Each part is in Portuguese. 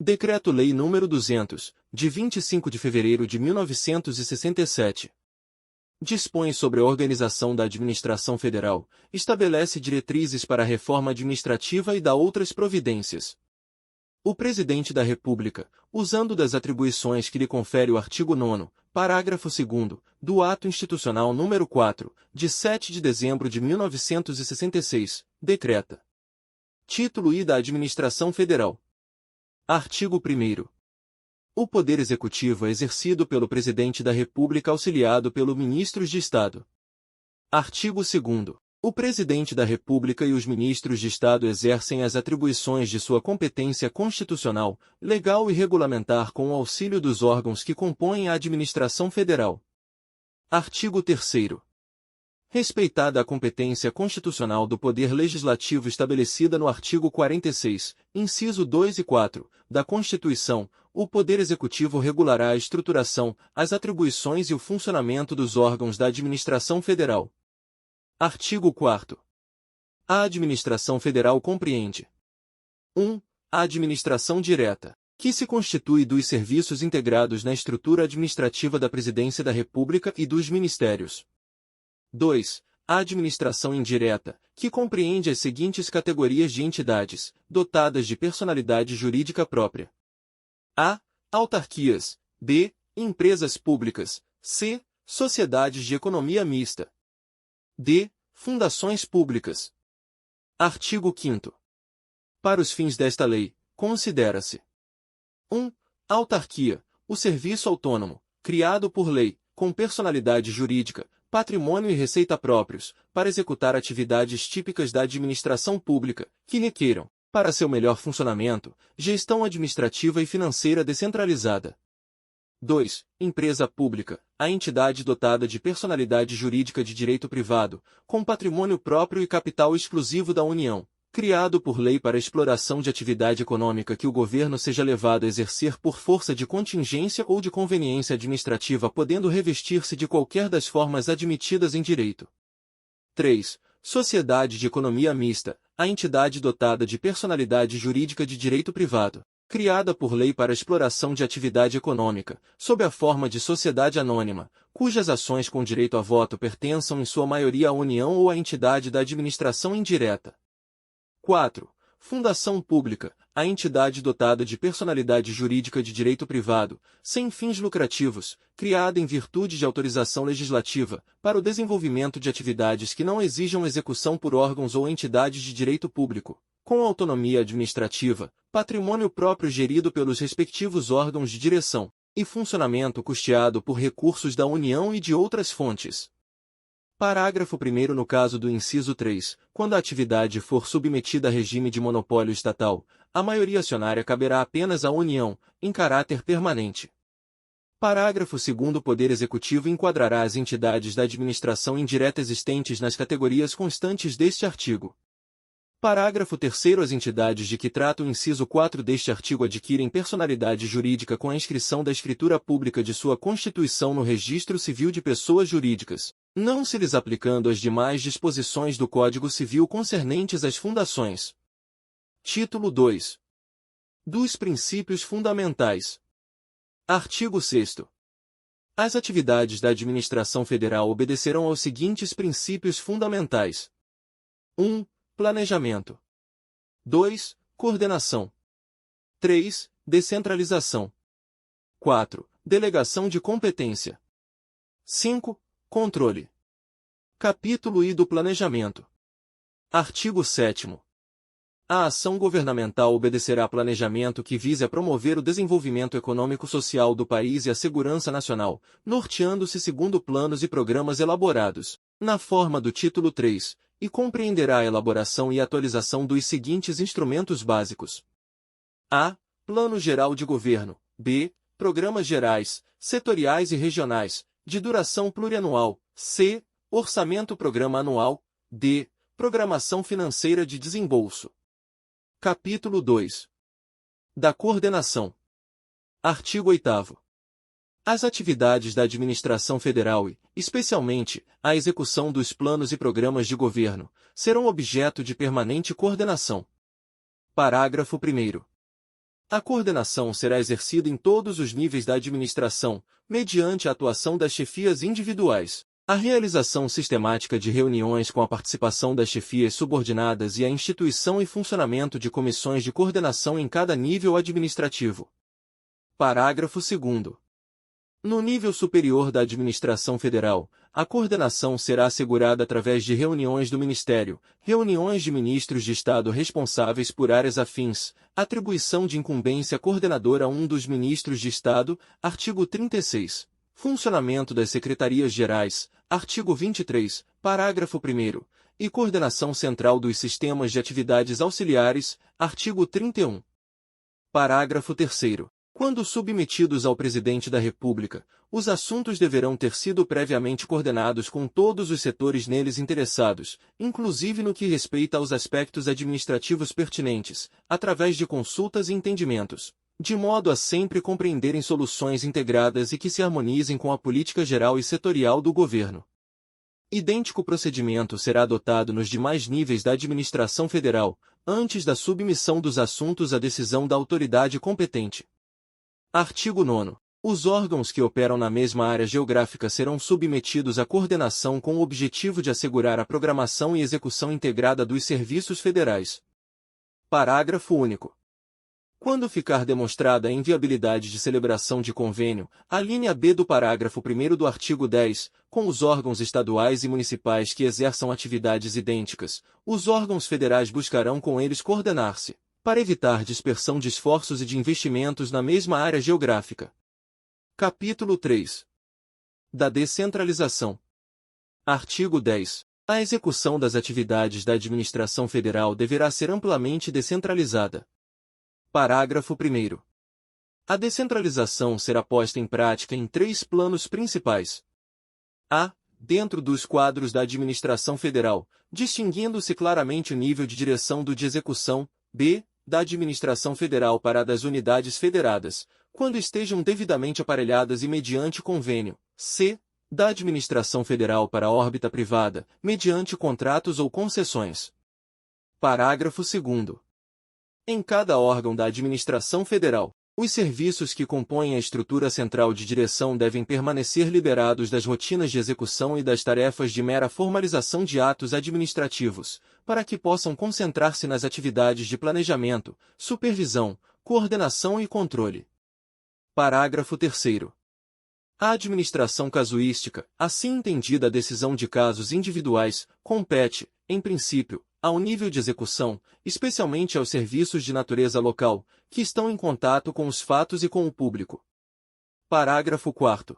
Decreto-Lei nº 200, de 25 de fevereiro de 1967. Dispõe sobre a organização da administração federal, estabelece diretrizes para a reforma administrativa e dá outras providências. O Presidente da República, usando das atribuições que lhe confere o artigo 9º, parágrafo 2º, do Ato Institucional nº 4, de 7 de dezembro de 1966, decreta. Título I da Administração Federal. Artigo 1º. O Poder Executivo é exercido pelo Presidente da República auxiliado pelos Ministros de Estado. Artigo 2º. O Presidente da República e os Ministros de Estado exercem as atribuições de sua competência constitucional, legal e regulamentar com o auxílio dos órgãos que compõem a administração federal. Artigo 3º. Respeitada a competência constitucional do Poder Legislativo estabelecida no artigo 46, inciso 2 e 4, da Constituição, o Poder Executivo regulará a estruturação, as atribuições e o funcionamento dos órgãos da administração federal. Artigo 4º. A administração federal compreende: 1. A administração direta, que se constitui dos serviços integrados na estrutura administrativa da Presidência da República e dos Ministérios. 2. A administração indireta, que compreende as seguintes categorias de entidades, dotadas de personalidade jurídica própria. A. Autarquias. B. Empresas públicas. C. Sociedades de economia mista. D. Fundações públicas. Artigo 5º. Para os fins desta lei, considera-se: 1. Autarquia, o serviço autônomo, criado por lei, com personalidade jurídica, patrimônio e receita próprios, para executar atividades típicas da administração pública, que requeram, para seu melhor funcionamento, gestão administrativa e financeira descentralizada. 2. Empresa pública, a entidade dotada de personalidade jurídica de direito privado, com patrimônio próprio e capital exclusivo da União, criado por lei para exploração de atividade econômica que o governo seja levado a exercer por força de contingência ou de conveniência administrativa, podendo revestir-se de qualquer das formas admitidas em direito. 3. Sociedade de economia mista, a entidade dotada de personalidade jurídica de direito privado, criada por lei para exploração de atividade econômica, sob a forma de sociedade anônima, cujas ações com direito a voto pertençam em sua maioria à União ou à entidade da administração indireta. 4. Fundação pública, a entidade dotada de personalidade jurídica de direito privado, sem fins lucrativos, criada em virtude de autorização legislativa, para o desenvolvimento de atividades que não exijam execução por órgãos ou entidades de direito público, com autonomia administrativa, patrimônio próprio gerido pelos respectivos órgãos de direção, e funcionamento custeado por recursos da União e de outras fontes. Parágrafo 1º. No caso do inciso 3, quando a atividade for submetida a regime de monopólio estatal, a maioria acionária caberá apenas à União, em caráter permanente. Parágrafo 2º. O Poder Executivo enquadrará as entidades da administração indireta existentes nas categorias constantes deste artigo. Parágrafo 3º. As entidades de que trata o inciso 4 deste artigo adquirem personalidade jurídica com a inscrição da escritura pública de sua constituição no Registro Civil de Pessoas Jurídicas, não se lhes aplicando as demais disposições do Código Civil concernentes às fundações. Título 2. Dos princípios fundamentais. Artigo 6º. As atividades da administração federal obedecerão aos seguintes princípios fundamentais: 1. Planejamento. 2. Coordenação. 3. Descentralização. 4. Delegação de competência. 5. Controle. Capítulo I do Planejamento. Artigo 7º. A ação governamental obedecerá a planejamento que vise a promover o desenvolvimento econômico-social do país e a segurança nacional, norteando-se segundo planos e programas elaborados, na forma do título 3, e compreenderá a elaboração e atualização dos seguintes instrumentos básicos: a. Plano Geral de Governo. B. Programas gerais, setoriais e regionais, de duração plurianual. C. Orçamento Programa Anual. D. Programação Financeira de Desembolso. Capítulo 2. Da Coordenação. Artigo 8º. As atividades da administração federal e, especialmente, a execução dos planos e programas de governo, serão objeto de permanente coordenação. Parágrafo 1º. A coordenação será exercida em todos os níveis da administração, mediante a atuação das chefias individuais. A realização sistemática de reuniões com a participação das chefias subordinadas e a instituição e funcionamento de comissões de coordenação em cada nível administrativo. Parágrafo 2º. No nível superior da administração federal, a coordenação será assegurada através de reuniões do Ministério, reuniões de ministros de Estado responsáveis por áreas afins, atribuição de incumbência coordenadora a um dos ministros de Estado, artigo 36. Funcionamento das secretarias-gerais, artigo 23, parágrafo 1º, e coordenação central dos sistemas de atividades auxiliares, artigo 31. Parágrafo 3º. Quando submetidos ao Presidente da República, os assuntos deverão ter sido previamente coordenados com todos os setores neles interessados, inclusive no que respeita aos aspectos administrativos pertinentes, através de consultas e entendimentos, de modo a sempre compreenderem soluções integradas e que se harmonizem com a política geral e setorial do governo. Idêntico procedimento será adotado nos demais níveis da administração federal, antes da submissão dos assuntos à decisão da autoridade competente. Artigo 9º. Os órgãos que operam na mesma área geográfica serão submetidos à coordenação com o objetivo de assegurar a programação e execução integrada dos serviços federais. Parágrafo único. Quando ficar demonstrada a inviabilidade de celebração de convênio, a linha B do parágrafo 1º do artigo 10, com os órgãos estaduais e municipais que exerçam atividades idênticas, os órgãos federais buscarão com eles coordenar-se, para evitar dispersão de esforços e de investimentos na mesma área geográfica. Capítulo 3. Da descentralização. Artigo 10. A execução das atividades da administração federal deverá ser amplamente descentralizada. Parágrafo 1º. A descentralização será posta em prática em 3 planos principais. A. Dentro dos quadros da administração federal, distinguindo-se claramente o nível de direção do de execução. B. Da administração federal para a das unidades federadas, quando estejam devidamente aparelhadas e mediante convênio. C. Da administração federal para a órbita privada, mediante contratos ou concessões. Parágrafo 2º. Em cada órgão da administração federal, os serviços que compõem a estrutura central de direção devem permanecer liberados das rotinas de execução e das tarefas de mera formalização de atos administrativos, para que possam concentrar-se nas atividades de planejamento, supervisão, coordenação e controle. Parágrafo 3º. A administração casuística, assim entendida a decisão de casos individuais, compete, em princípio, ao nível de execução, especialmente aos serviços de natureza local, que estão em contato com os fatos e com o público. Parágrafo 4º.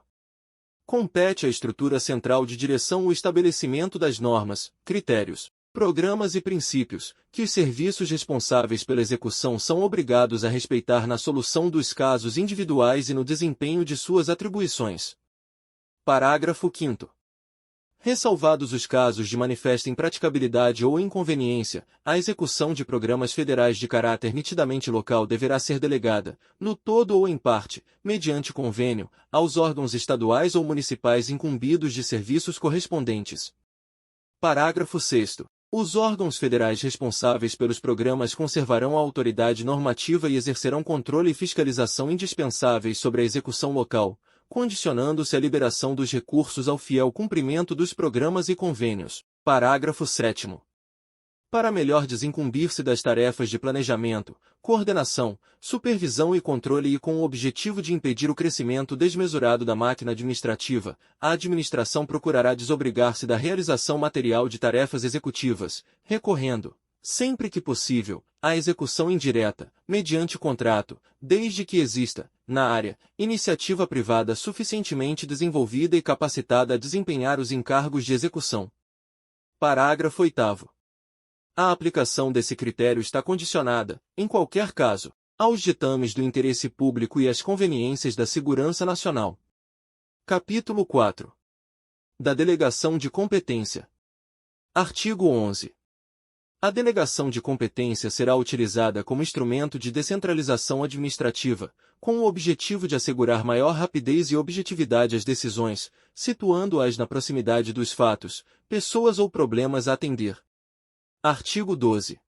Compete à estrutura central de direção o estabelecimento das normas, critérios, programas e princípios, que os serviços responsáveis pela execução são obrigados a respeitar na solução dos casos individuais e no desempenho de suas atribuições. Parágrafo 5º. Ressalvados os casos de manifesta impraticabilidade ou inconveniência, a execução de programas federais de caráter nitidamente local deverá ser delegada, no todo ou em parte, mediante convênio, aos órgãos estaduais ou municipais incumbidos de serviços correspondentes. Parágrafo 6º. Os órgãos federais responsáveis pelos programas conservarão a autoridade normativa e exercerão controle e fiscalização indispensáveis sobre a execução local, condicionando-se a liberação dos recursos ao fiel cumprimento dos programas e convênios. Parágrafo 7º. Para melhor desincumbir-se das tarefas de planejamento, coordenação, supervisão e controle e com o objetivo de impedir o crescimento desmesurado da máquina administrativa, a administração procurará desobrigar-se da realização material de tarefas executivas, recorrendo, sempre que possível, à execução indireta, mediante contrato, desde que exista, na área, iniciativa privada suficientemente desenvolvida e capacitada a desempenhar os encargos de execução. Parágrafo 8º. A aplicação desse critério está condicionada, em qualquer caso, aos ditames do interesse público e às conveniências da segurança nacional. Capítulo 4. Da delegação de competência. Artigo 11. A delegação de competência será utilizada como instrumento de descentralização administrativa, com o objetivo de assegurar maior rapidez e objetividade às decisões, situando-as na proximidade dos fatos, pessoas ou problemas a atender. Artigo 12.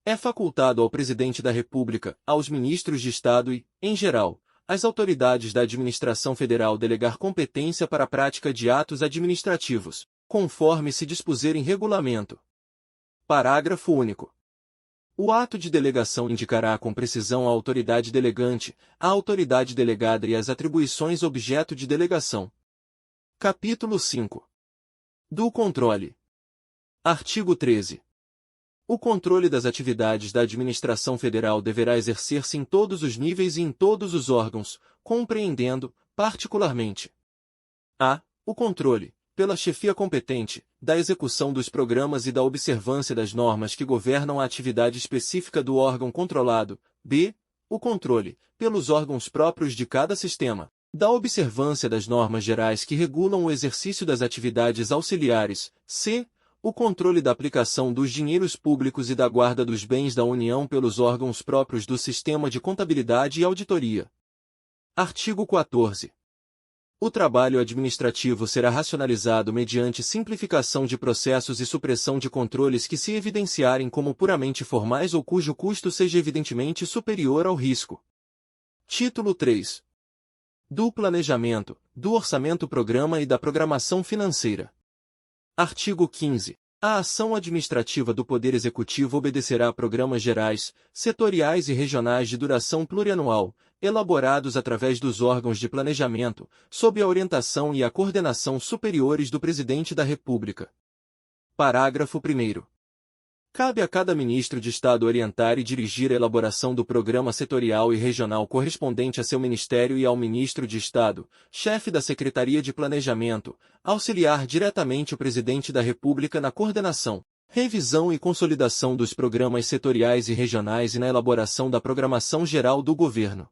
É facultado ao Presidente da República, aos ministros de Estado e, em geral, às autoridades da administração federal delegar competência para a prática de atos administrativos, conforme se dispuser em regulamento. Parágrafo único. O ato de delegação indicará com precisão a autoridade delegante, a autoridade delegada e as atribuições objeto de delegação. Capítulo 5. Do controle. Artigo 13. O controle das atividades da administração federal deverá exercer-se em todos os níveis e em todos os órgãos, compreendendo, particularmente, a. O controle, pela chefia competente, da execução dos programas e da observância das normas que governam a atividade específica do órgão controlado. B. O controle, pelos órgãos próprios de cada sistema, da observância das normas gerais que regulam o exercício das atividades auxiliares. C. O controle da aplicação dos dinheiros públicos e da guarda dos bens da União pelos órgãos próprios do sistema de contabilidade e auditoria. Artigo 14. O trabalho administrativo será racionalizado mediante simplificação de processos e supressão de controles que se evidenciarem como puramente formais ou cujo custo seja evidentemente superior ao risco. Título 3. Do planejamento, do orçamento-programa e da programação financeira. Artigo 15. A ação administrativa do Poder Executivo obedecerá a programas gerais, setoriais e regionais de duração plurianual, elaborados através dos órgãos de planejamento, sob a orientação e a coordenação superiores do Presidente da República. Parágrafo 1º. Cabe a cada ministro de Estado orientar e dirigir a elaboração do programa setorial e regional correspondente a seu ministério e ao ministro de Estado, chefe da Secretaria de Planejamento, auxiliar diretamente o Presidente da República na coordenação, revisão e consolidação dos programas setoriais e regionais e na elaboração da programação geral do governo.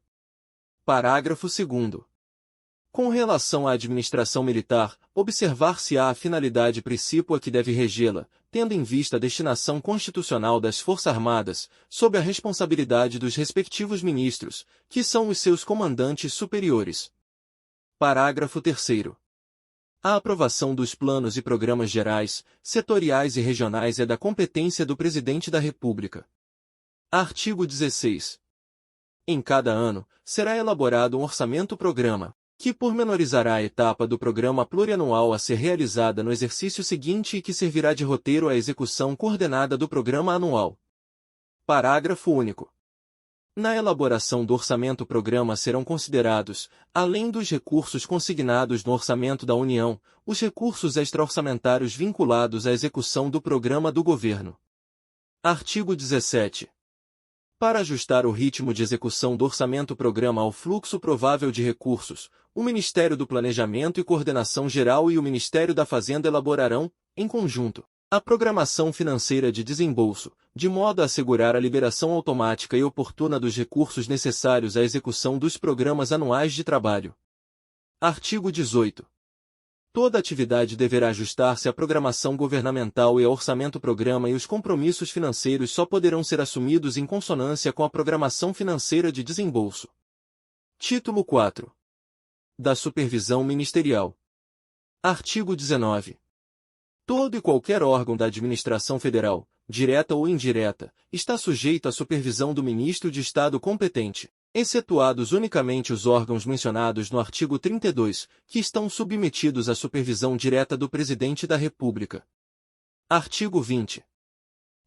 Parágrafo 2º. Com relação à administração militar, observar-se-á a finalidade principal que deve regê-la, tendo em vista a destinação constitucional das Forças Armadas, sob a responsabilidade dos respectivos ministros, que são os seus comandantes superiores. Parágrafo 3º. A aprovação dos planos e programas gerais, setoriais e regionais é da competência do Presidente da República. Artigo 16. Em cada ano, será elaborado um orçamento-programa, que pormenorizará a etapa do programa plurianual a ser realizada no exercício seguinte e que servirá de roteiro à execução coordenada do programa anual. Parágrafo único. Na elaboração do orçamento-programa serão considerados, além dos recursos consignados no orçamento da União, os recursos extra-orçamentários vinculados à execução do programa do governo. Artigo 17. Para ajustar o ritmo de execução do orçamento-programa ao fluxo provável de recursos, o Ministério do Planejamento e Coordenação Geral e o Ministério da Fazenda elaborarão, em conjunto, a programação financeira de desembolso, de modo a assegurar a liberação automática e oportuna dos recursos necessários à execução dos programas anuais de trabalho. Artigo 18. Toda atividade deverá ajustar-se à programação governamental e ao orçamento-programa e os compromissos financeiros só poderão ser assumidos em consonância com a programação financeira de desembolso. Título 4. Da supervisão ministerial. Artigo 19. Todo e qualquer órgão da administração federal, direta ou indireta, está sujeito à supervisão do ministro de Estado competente, excetuados unicamente os órgãos mencionados no artigo 32, que estão submetidos à supervisão direta do Presidente da República. Artigo 20.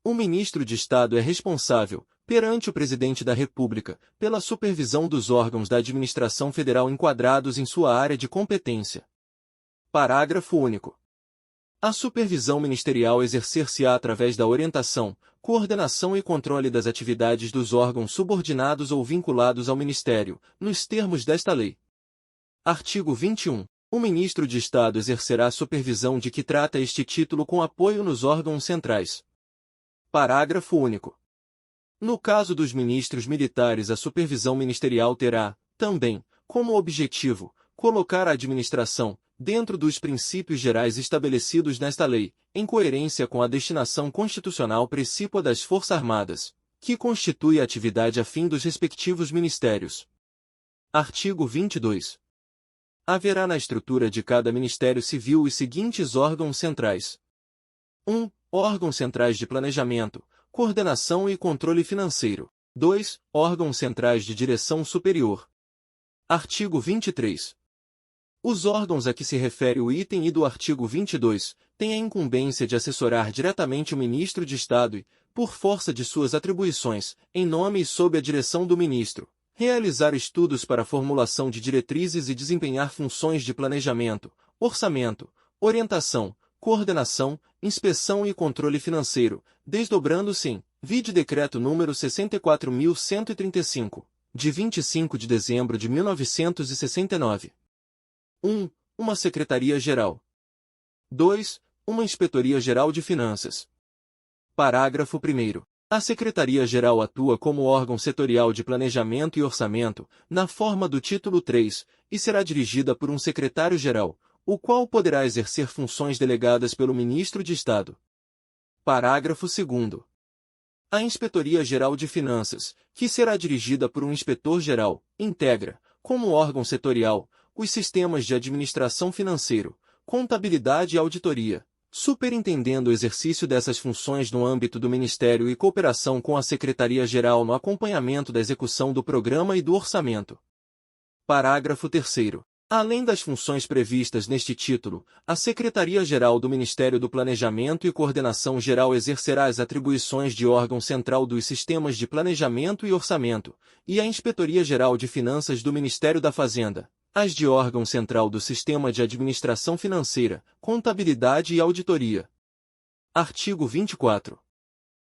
O ministro de Estado é responsável, perante o Presidente da República, pela supervisão dos órgãos da administração federal enquadrados em sua área de competência. Parágrafo único. A supervisão ministerial exercer-se-á através da orientação, coordenação e controle das atividades dos órgãos subordinados ou vinculados ao Ministério, nos termos desta lei. Artigo 21. O ministro de Estado exercerá a supervisão de que trata este título com apoio nos órgãos centrais. Parágrafo único. No caso dos ministros militares, a supervisão ministerial terá, também, como objetivo, colocar a administração, dentro dos princípios gerais estabelecidos nesta lei, em coerência com a destinação constitucional precípua das Forças Armadas, que constitui a atividade afim dos respectivos ministérios. Artigo 22. Haverá na estrutura de cada Ministério Civil os seguintes órgãos centrais. 1. Órgãos centrais de planejamento, coordenação e controle financeiro. 2. Órgãos centrais de direção superior. Artigo 23. Os órgãos a que se refere o item I do artigo 22 têm a incumbência de assessorar diretamente o Ministro de Estado e, por força de suas atribuições, em nome e sob a direção do Ministro, realizar estudos para a formulação de diretrizes e desempenhar funções de planejamento, orçamento, orientação, coordenação, inspeção e controle financeiro, desdobrando-se em, vide Decreto número 64.135, de 25 de dezembro de 1969. 1. Uma Secretaria-Geral. 2. Uma Inspetoria-Geral de Finanças. Parágrafo 1º. A Secretaria-Geral atua como órgão setorial de planejamento e orçamento, na forma do título 3, e será dirigida por um secretário-geral, o qual poderá exercer funções delegadas pelo Ministro de Estado. Parágrafo 2º. A Inspetoria-Geral de Finanças, que será dirigida por um inspetor-geral, integra, como órgão setorial, os sistemas de administração financeiro, contabilidade e auditoria, superintendendo o exercício dessas funções no âmbito do Ministério e cooperação com a Secretaria-Geral no acompanhamento da execução do programa e do orçamento. Parágrafo 3º. Além das funções previstas neste título, a Secretaria-Geral do Ministério do Planejamento e Coordenação Geral exercerá as atribuições de órgão central dos sistemas de planejamento e orçamento, e a Inspetoria-Geral de Finanças do Ministério da Fazenda, as de órgão central do Sistema de Administração Financeira, Contabilidade e Auditoria. Artigo 24.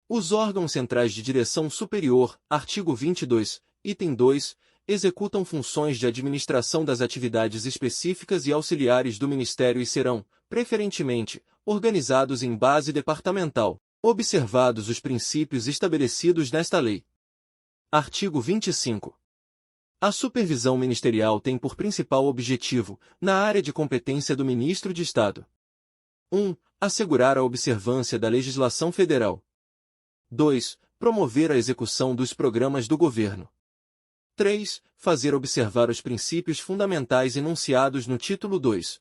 Os órgãos centrais de direção superior, artigo 22, item 2, executam funções de administração das atividades específicas e auxiliares do Ministério e serão, preferentemente, organizados em base departamental, observados os princípios estabelecidos nesta lei. Artigo 25. A supervisão ministerial tem por principal objetivo, na área de competência do Ministro de Estado: 1. Assegurar a observância da legislação federal. 2. Promover a execução dos programas do governo. 3. Fazer observar os princípios fundamentais enunciados no título 2.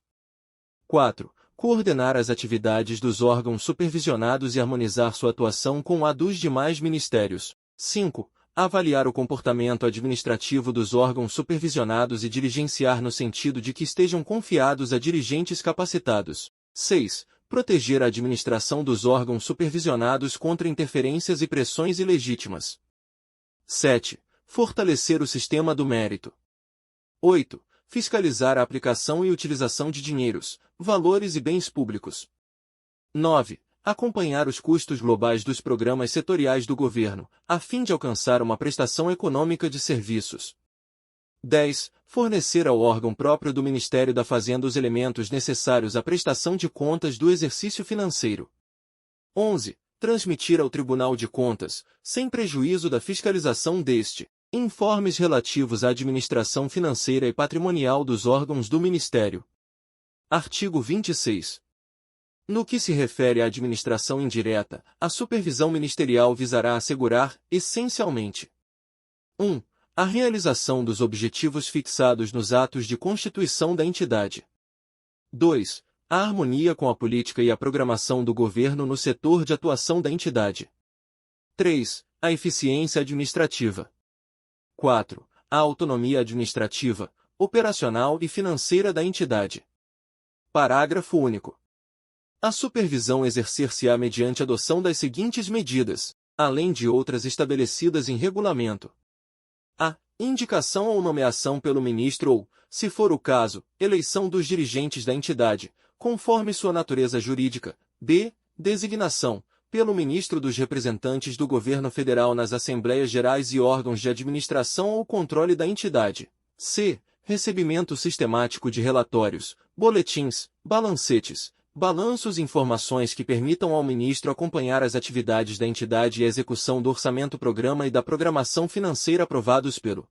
4. Coordenar as atividades dos órgãos supervisionados e harmonizar sua atuação com a dos demais ministérios. 5. Avaliar o comportamento administrativo dos órgãos supervisionados e diligenciar no sentido de que estejam confiados a dirigentes capacitados. 6. Proteger a administração dos órgãos supervisionados contra interferências e pressões ilegítimas. 7. Fortalecer o sistema do mérito. 8. Fiscalizar a aplicação e utilização de dinheiros, valores e bens públicos. 9. Acompanhar os custos globais dos programas setoriais do governo, a fim de alcançar uma prestação econômica de serviços. 10. Fornecer ao órgão próprio do Ministério da Fazenda os elementos necessários à prestação de contas do exercício financeiro. 11. Transmitir ao Tribunal de Contas, sem prejuízo da fiscalização deste, informes relativos à administração financeira e patrimonial dos órgãos do Ministério. Artigo 26. No que se refere à administração indireta, a supervisão ministerial visará assegurar, essencialmente: 1. A realização dos objetivos fixados nos atos de constituição da entidade. 2. A harmonia com a política e a programação do governo no setor de atuação da entidade. 3. A eficiência administrativa. 4. A autonomia administrativa, operacional e financeira da entidade. Parágrafo único. A supervisão exercer-se-á mediante adoção das seguintes medidas, além de outras estabelecidas em regulamento: a. Indicação ou nomeação pelo ministro ou, se for o caso, eleição dos dirigentes da entidade, conforme sua natureza jurídica. b. Designação, pelo ministro dos representantes do governo federal nas Assembleias Gerais e órgãos de administração ou controle da entidade. c. Recebimento sistemático de relatórios, boletins, balancetes, balanços e informações que permitam ao ministro acompanhar as atividades da entidade e a execução do orçamento-programa e da programação financeira aprovados pelo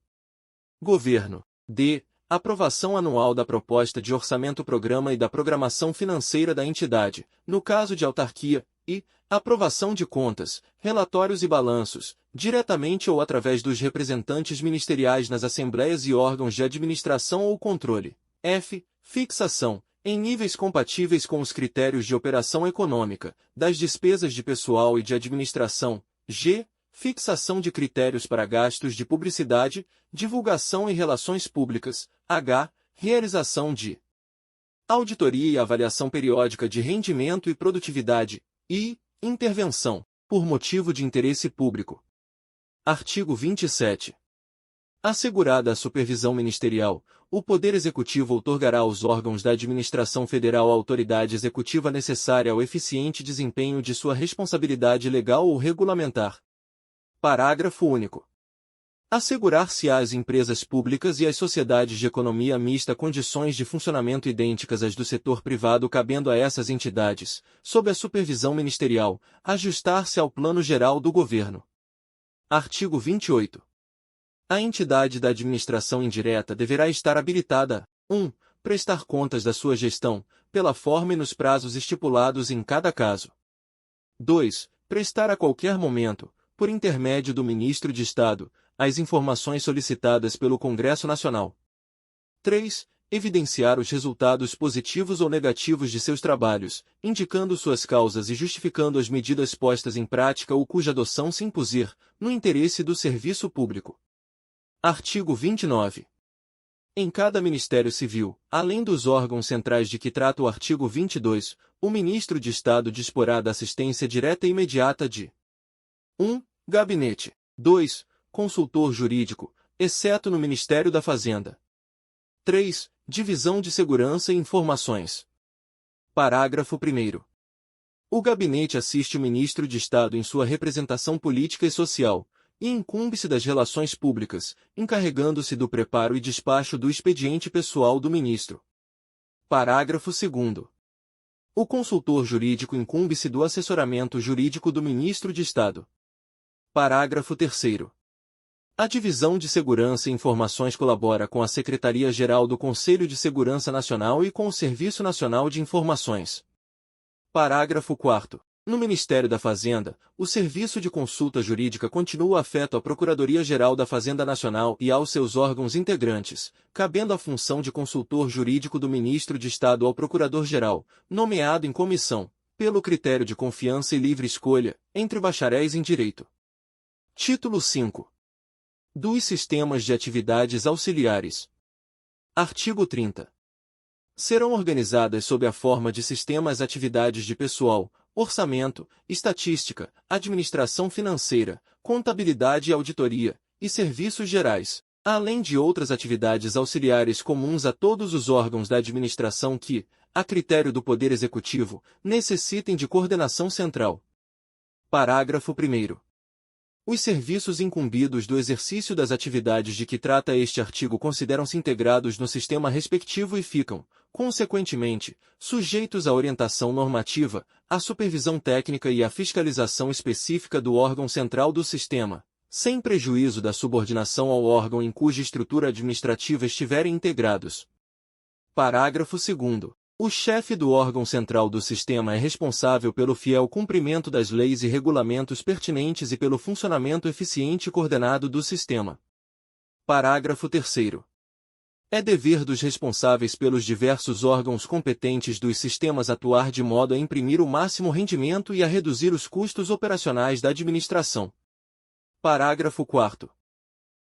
governo. d. Aprovação anual da proposta de orçamento-programa e da programação financeira da entidade, no caso de autarquia, e aprovação de contas, relatórios e balanços, diretamente ou através dos representantes ministeriais nas assembleias e órgãos de administração ou controle. f. Fixação, em níveis compatíveis com os critérios de operação econômica, das despesas de pessoal e de administração, g. Fixação de critérios para gastos de publicidade, divulgação e relações públicas, h. Realização de auditoria e avaliação periódica de rendimento e produtividade, i. Intervenção, por motivo de interesse público. Artigo 27. Assegurada a supervisão ministerial, o Poder Executivo outorgará aos órgãos da Administração Federal a autoridade executiva necessária ao eficiente desempenho de sua responsabilidade legal ou regulamentar. Parágrafo único. Assegurar-se-á às empresas públicas e às sociedades de economia mista condições de funcionamento idênticas às do setor privado, cabendo a essas entidades, sob a supervisão ministerial, ajustar-se ao Plano Geral do Governo. Artigo 28. A entidade da administração indireta deverá estar habilitada a 1. Prestar contas da sua gestão, pela forma e nos prazos estipulados em cada caso. 2. Prestar a qualquer momento, por intermédio do Ministro de Estado, as informações solicitadas pelo Congresso Nacional. 3. Evidenciar os resultados positivos ou negativos de seus trabalhos, indicando suas causas e justificando as medidas postas em prática ou cuja adoção se impuser, no interesse do serviço público. Artigo 29. Em cada Ministério Civil, além dos órgãos centrais de que trata o artigo 22, o Ministro de Estado disporá da assistência direta e imediata de 1. Gabinete. 2. Consultor jurídico, exceto no Ministério da Fazenda. 3. Divisão de Segurança e Informações. Parágrafo 1º. O Gabinete assiste o Ministro de Estado em sua representação política e social, e incumbe-se das relações públicas, encarregando-se do preparo e despacho do expediente pessoal do Ministro. Parágrafo 2º. O consultor jurídico incumbe-se do assessoramento jurídico do Ministro de Estado. Parágrafo 3º. A Divisão de Segurança e Informações colabora com a Secretaria-Geral do Conselho de Segurança Nacional e com o Serviço Nacional de Informações. Parágrafo 4º. No Ministério da Fazenda, o Serviço de Consulta Jurídica continua afeto à Procuradoria-Geral da Fazenda Nacional e aos seus órgãos integrantes, cabendo a função de consultor jurídico do Ministro de Estado ao Procurador-Geral, nomeado em comissão, pelo critério de confiança e livre escolha, entre bacharéis em Direito. Título 5. Dos Sistemas de Atividades Auxiliares. Artigo 30. Serão organizadas sob a forma de sistemas atividades de pessoal, orçamento, estatística, administração financeira, contabilidade e auditoria, e serviços gerais, além de outras atividades auxiliares comuns a todos os órgãos da administração que, a critério do Poder Executivo, necessitem de coordenação central. Parágrafo 1º. Os serviços incumbidos do exercício das atividades de que trata este artigo consideram-se integrados no sistema respectivo e ficam, consequentemente, sujeitos à orientação normativa, à supervisão técnica e à fiscalização específica do órgão central do sistema, sem prejuízo da subordinação ao órgão em cuja estrutura administrativa estiverem integrados. Parágrafo 2º. O chefe do órgão central do sistema é responsável pelo fiel cumprimento das leis e regulamentos pertinentes e pelo funcionamento eficiente e coordenado do sistema. Parágrafo 3º. É dever dos responsáveis pelos diversos órgãos competentes dos sistemas atuar de modo a imprimir o máximo rendimento e a reduzir os custos operacionais da administração. Parágrafo 4º.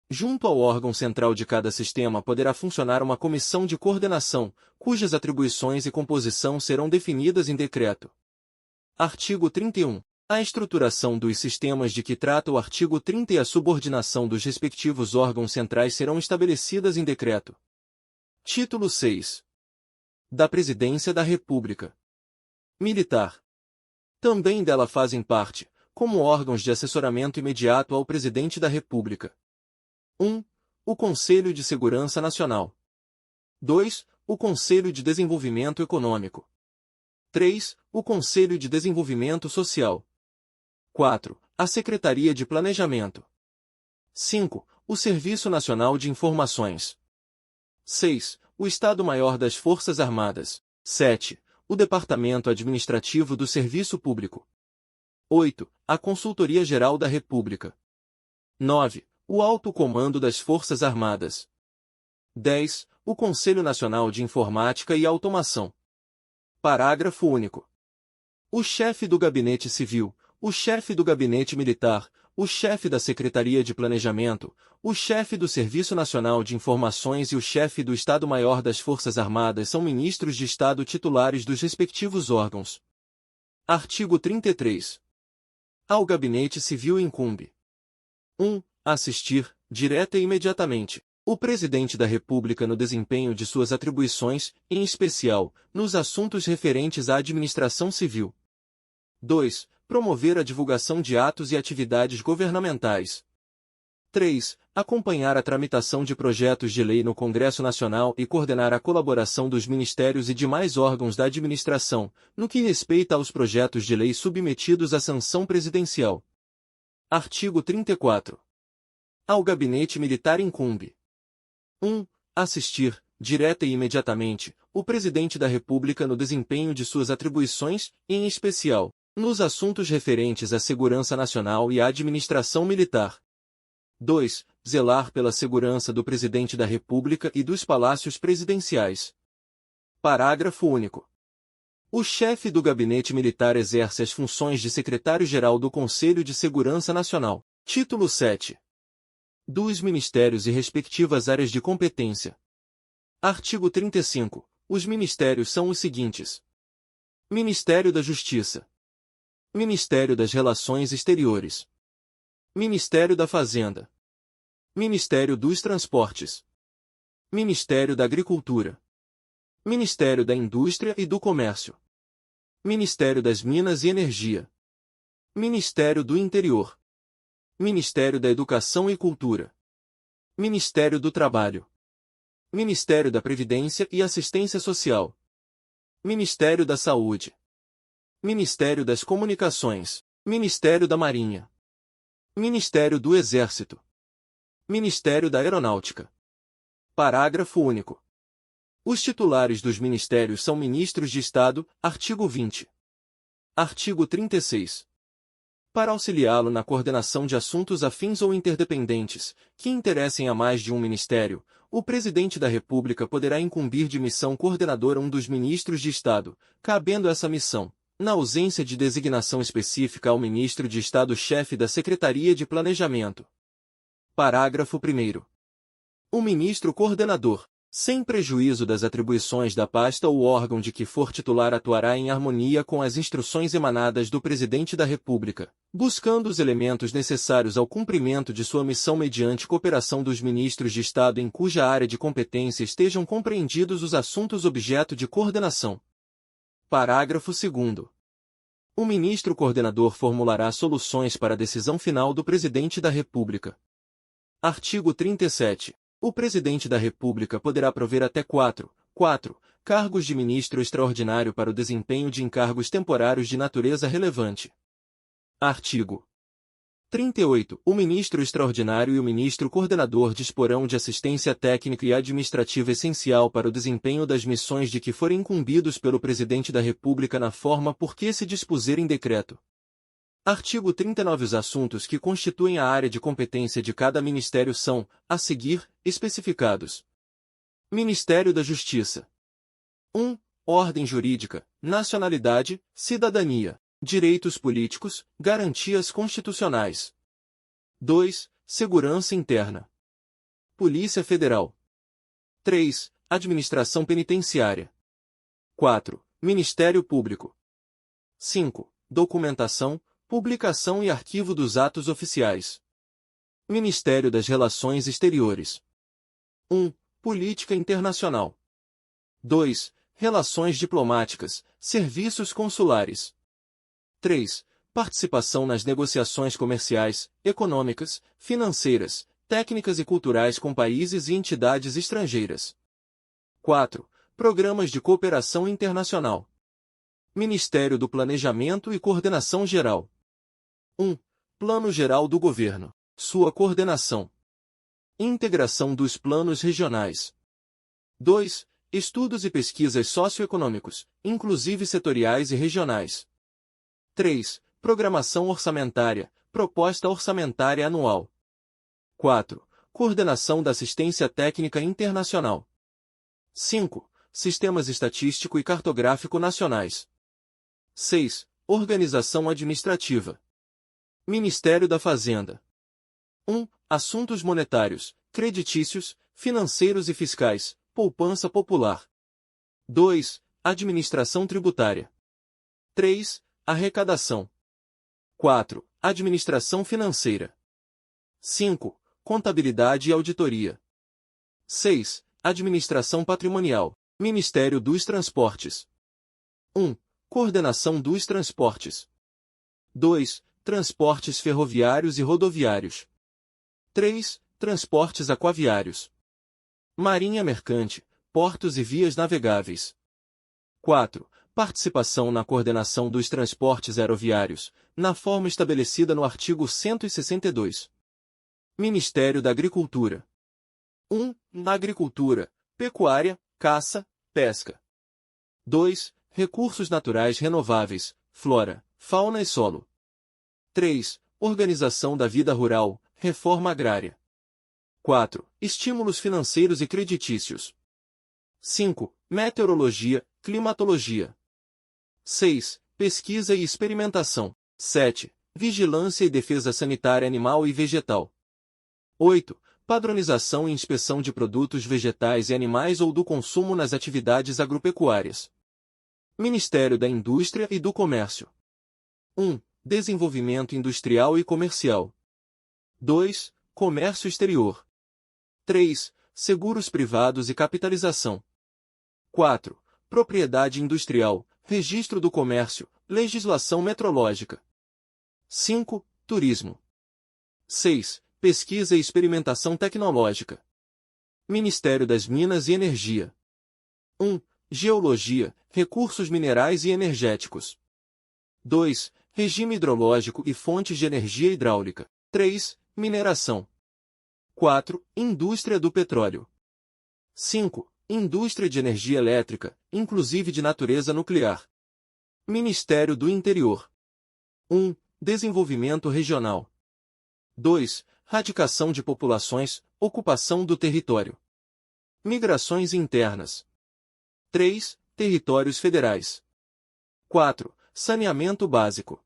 Junto ao órgão central de cada sistema poderá funcionar uma comissão de coordenação, cujas atribuições e composição serão definidas em decreto. Artigo 31. A estruturação dos sistemas de que trata o artigo 30 e a subordinação dos respectivos órgãos centrais serão estabelecidas em decreto. Título 6. Da Presidência da República. Militar. Também dela fazem parte, como órgãos de assessoramento imediato ao Presidente da República: 1. O Conselho de Segurança Nacional. 2. O Conselho de Desenvolvimento Econômico. 3. O Conselho de Desenvolvimento Social. 4. A Secretaria de Planejamento. 5. O Serviço Nacional de Informações. 6. O Estado-Maior das Forças Armadas. 7. O Departamento Administrativo do Serviço Público. 8. A Consultoria Geral da República. 9. O Alto Comando das Forças Armadas. 10. O Conselho Nacional de Informática e Automação. Parágrafo único. O chefe do Gabinete Civil, o chefe do gabinete militar, o chefe da Secretaria de Planejamento, o chefe do Serviço Nacional de Informações e o chefe do Estado-Maior das Forças Armadas são ministros de Estado titulares dos respectivos órgãos. Artigo 33. Ao Gabinete Civil incumbe: 1. Assistir, direta e imediatamente, o Presidente da República no desempenho de suas atribuições, em especial, nos assuntos referentes à administração civil. 2. Promover a divulgação de atos e atividades governamentais. 3. Acompanhar a tramitação de projetos de lei no Congresso Nacional e coordenar a colaboração dos ministérios e demais órgãos da administração, no que respeita aos projetos de lei submetidos à sanção presidencial. Artigo 34. Ao Gabinete Militar incumbe: 1. Assistir, direta e imediatamente, o Presidente da República no desempenho de suas atribuições, em especial, nos assuntos referentes à segurança nacional e à administração militar. 2. Zelar pela segurança do Presidente da República e dos palácios presidenciais. Parágrafo único. O chefe do Gabinete Militar exerce as funções de Secretário-Geral do Conselho de Segurança Nacional. Título 7. Dos Ministérios e respectivas áreas de competência. Artigo 35. Os ministérios são os seguintes: Ministério da Justiça, Ministério das Relações Exteriores, Ministério da Fazenda, Ministério dos Transportes, Ministério da Agricultura, Ministério da Indústria e do Comércio, Ministério das Minas e Energia, Ministério do Interior, Ministério da Educação e Cultura, Ministério do Trabalho, Ministério da Previdência e Assistência Social, Ministério da Saúde, Ministério das Comunicações, Ministério da Marinha, Ministério do Exército, Ministério da Aeronáutica. Parágrafo único. Os titulares dos ministérios são ministros de Estado, artigo 20. Artigo 36. Para auxiliá-lo na coordenação de assuntos afins ou interdependentes, que interessem a mais de um ministério, o Presidente da República poderá incumbir de missão coordenadora um dos ministros de Estado, cabendo essa missão, na ausência de designação específica, ao ministro de Estado-chefe da Secretaria de Planejamento. Parágrafo 1º. O ministro coordenador, sem prejuízo das atribuições da pasta ou órgão de que for titular, atuará em harmonia com as instruções emanadas do Presidente da República, buscando os elementos necessários ao cumprimento de sua missão mediante cooperação dos ministros de Estado em cuja área de competência estejam compreendidos os assuntos objeto de coordenação. Parágrafo 2º. O ministro coordenador formulará soluções para a decisão final do Presidente da República. Artigo 37. O Presidente da República poderá prover até 4 cargos de ministro extraordinário para o desempenho de encargos temporários de natureza relevante. Artigo 38. O ministro extraordinário e o ministro coordenador disporão de assistência técnica e administrativa essencial para o desempenho das missões de que forem incumbidos pelo Presidente da República na forma por que se dispuser em decreto. Artigo 39. Os assuntos que constituem a área de competência de cada ministério são, a seguir, especificados. Ministério da Justiça. 1. Ordem jurídica, nacionalidade, cidadania, direitos políticos, garantias constitucionais. 2. Segurança interna. Polícia Federal. 3. Administração penitenciária. 4. Ministério Público. 5. Documentação, publicação e arquivo dos atos oficiais. Ministério das Relações Exteriores. 1. Política internacional. 2. Relações diplomáticas, serviços consulares. 3. Participação nas negociações comerciais, econômicas, financeiras, técnicas e culturais com países e entidades estrangeiras. 4. Programas de cooperação internacional. Ministério do Planejamento e Coordenação Geral. 1. Plano Geral do Governo. Sua coordenação. Integração dos planos regionais. 2. Estudos e pesquisas socioeconômicos, inclusive setoriais e regionais. 3. Programação orçamentária, proposta orçamentária anual. 4. Coordenação da assistência técnica internacional. 5. Sistemas estatístico e cartográfico nacionais. 6. Organização administrativa. Ministério da Fazenda. 1. Assuntos monetários, creditícios, financeiros e fiscais, poupança popular. 2. Administração tributária. 3. Arrecadação. 4. Administração financeira. 5. Contabilidade e auditoria. 6. Administração patrimonial. Ministério dos Transportes. 1. Coordenação dos transportes. 2. Transportes ferroviários e rodoviários. 3. Transportes aquaviários. Marinha mercante, portos e vias navegáveis. 4. Participação na coordenação dos transportes aeroviários, na forma estabelecida no artigo 162. Ministério da Agricultura. 1. Na agricultura, pecuária, caça, pesca. 2. Recursos naturais renováveis, flora, fauna e solo. 3. Organização da vida rural, reforma agrária. 4. Estímulos financeiros e creditícios. 5. Meteorologia, climatologia. 6. Pesquisa e experimentação. 7. Vigilância e defesa sanitária animal e vegetal. 8. Padronização e inspeção de produtos vegetais e animais ou do consumo nas atividades agropecuárias. Ministério da Indústria e do Comércio. 1. Desenvolvimento industrial e comercial. 2. Comércio exterior. 3. Seguros privados e capitalização. 4. Propriedade industrial, registro do comércio, legislação metrológica. 5. Turismo. 6. Pesquisa e experimentação tecnológica. Ministério das Minas e Energia. 1. Geologia, recursos minerais e energéticos. 2. Regime hidrológico e fontes de energia hidráulica. 3. Mineração. 4. Indústria do petróleo. 5. Indústria de energia elétrica, inclusive de natureza nuclear. Ministério do Interior. 1. Desenvolvimento regional. 2. Radicação de populações, ocupação do território. Migrações internas. 3. Territórios federais. 4. Saneamento básico.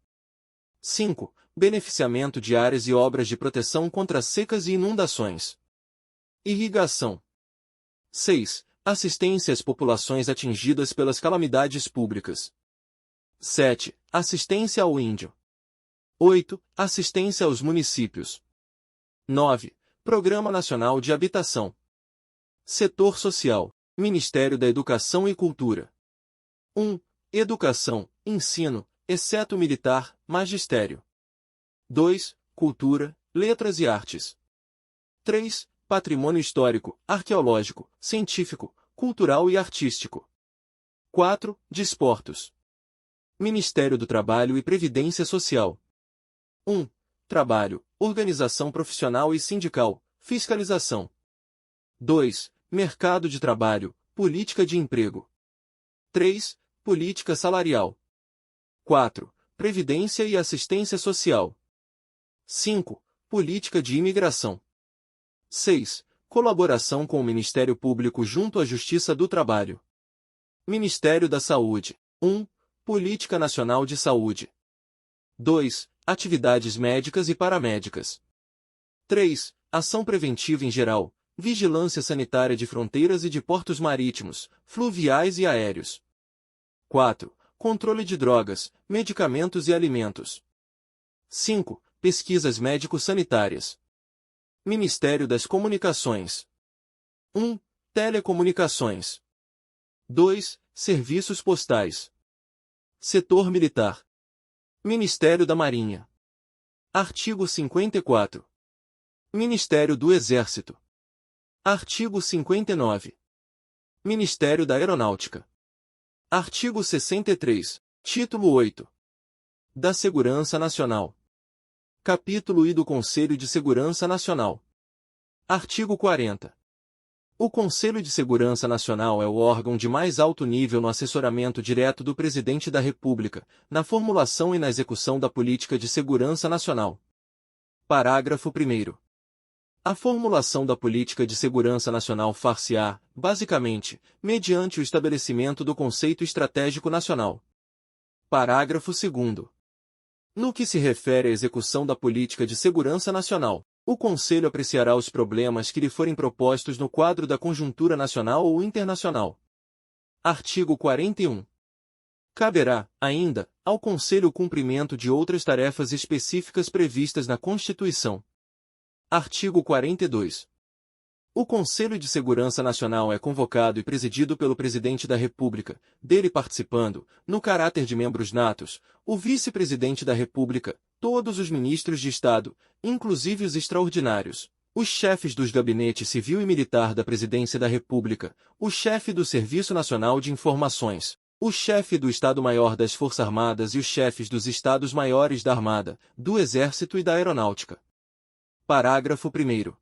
5. Beneficiamento de áreas e obras de proteção contra secas e inundações. Irrigação. 6. Assistência às populações atingidas pelas calamidades públicas. 7. Assistência ao índio. 8. Assistência aos municípios. 9. Programa Nacional de Habitação. Setor Social. Ministério da Educação e Cultura. 1. Educação, ensino, exceto militar, magistério. 2. Cultura, letras e artes. 3. Patrimônio histórico, arqueológico, científico, cultural e artístico. 4. Desportos. Ministério do Trabalho e Previdência Social. 1. Trabalho, organização profissional e sindical, fiscalização. 2. Mercado de trabalho, política de emprego. 3. Política salarial. 4. Previdência e assistência social. 5. Política de imigração. 6. Colaboração com o Ministério Público junto à Justiça do Trabalho. Ministério da Saúde. 1. Política Nacional de Saúde. 2. Atividades médicas e paramédicas. 3. Ação preventiva em geral, vigilância sanitária de fronteiras e de portos marítimos, fluviais e aéreos. 4. Controle de drogas, medicamentos e alimentos. 5. Pesquisas médico-sanitárias. Ministério das Comunicações. 1. Telecomunicações. 2. Serviços postais. Setor militar. Ministério da Marinha. Artigo 54. Ministério do Exército. Artigo 59. Ministério da Aeronáutica. Artigo 63. Título 8. Da Segurança Nacional. Capítulo I do Conselho de Segurança Nacional. Artigo 40. O Conselho de Segurança Nacional é o órgão de mais alto nível no assessoramento direto do Presidente da República, na formulação e na execução da política de segurança nacional. Parágrafo 1º. A formulação da política de segurança nacional far-se-á, basicamente, mediante o estabelecimento do conceito estratégico nacional. Parágrafo 2º. No que se refere à execução da política de segurança nacional, o Conselho apreciará os problemas que lhe forem propostos no quadro da conjuntura nacional ou internacional. Artigo 41. Caberá, ainda, ao Conselho o cumprimento de outras tarefas específicas previstas na Constituição. Artigo 42. O Conselho de Segurança Nacional é convocado e presidido pelo Presidente da República, dele participando, no caráter de membros natos, o Vice-Presidente da República, todos os ministros de Estado, inclusive os extraordinários, os chefes dos gabinetes civil e militar da Presidência da República, o chefe do Serviço Nacional de Informações, o chefe do Estado-Maior das Forças Armadas e os chefes dos Estados-Maiores da Armada, do Exército e da Aeronáutica. Parágrafo 1º.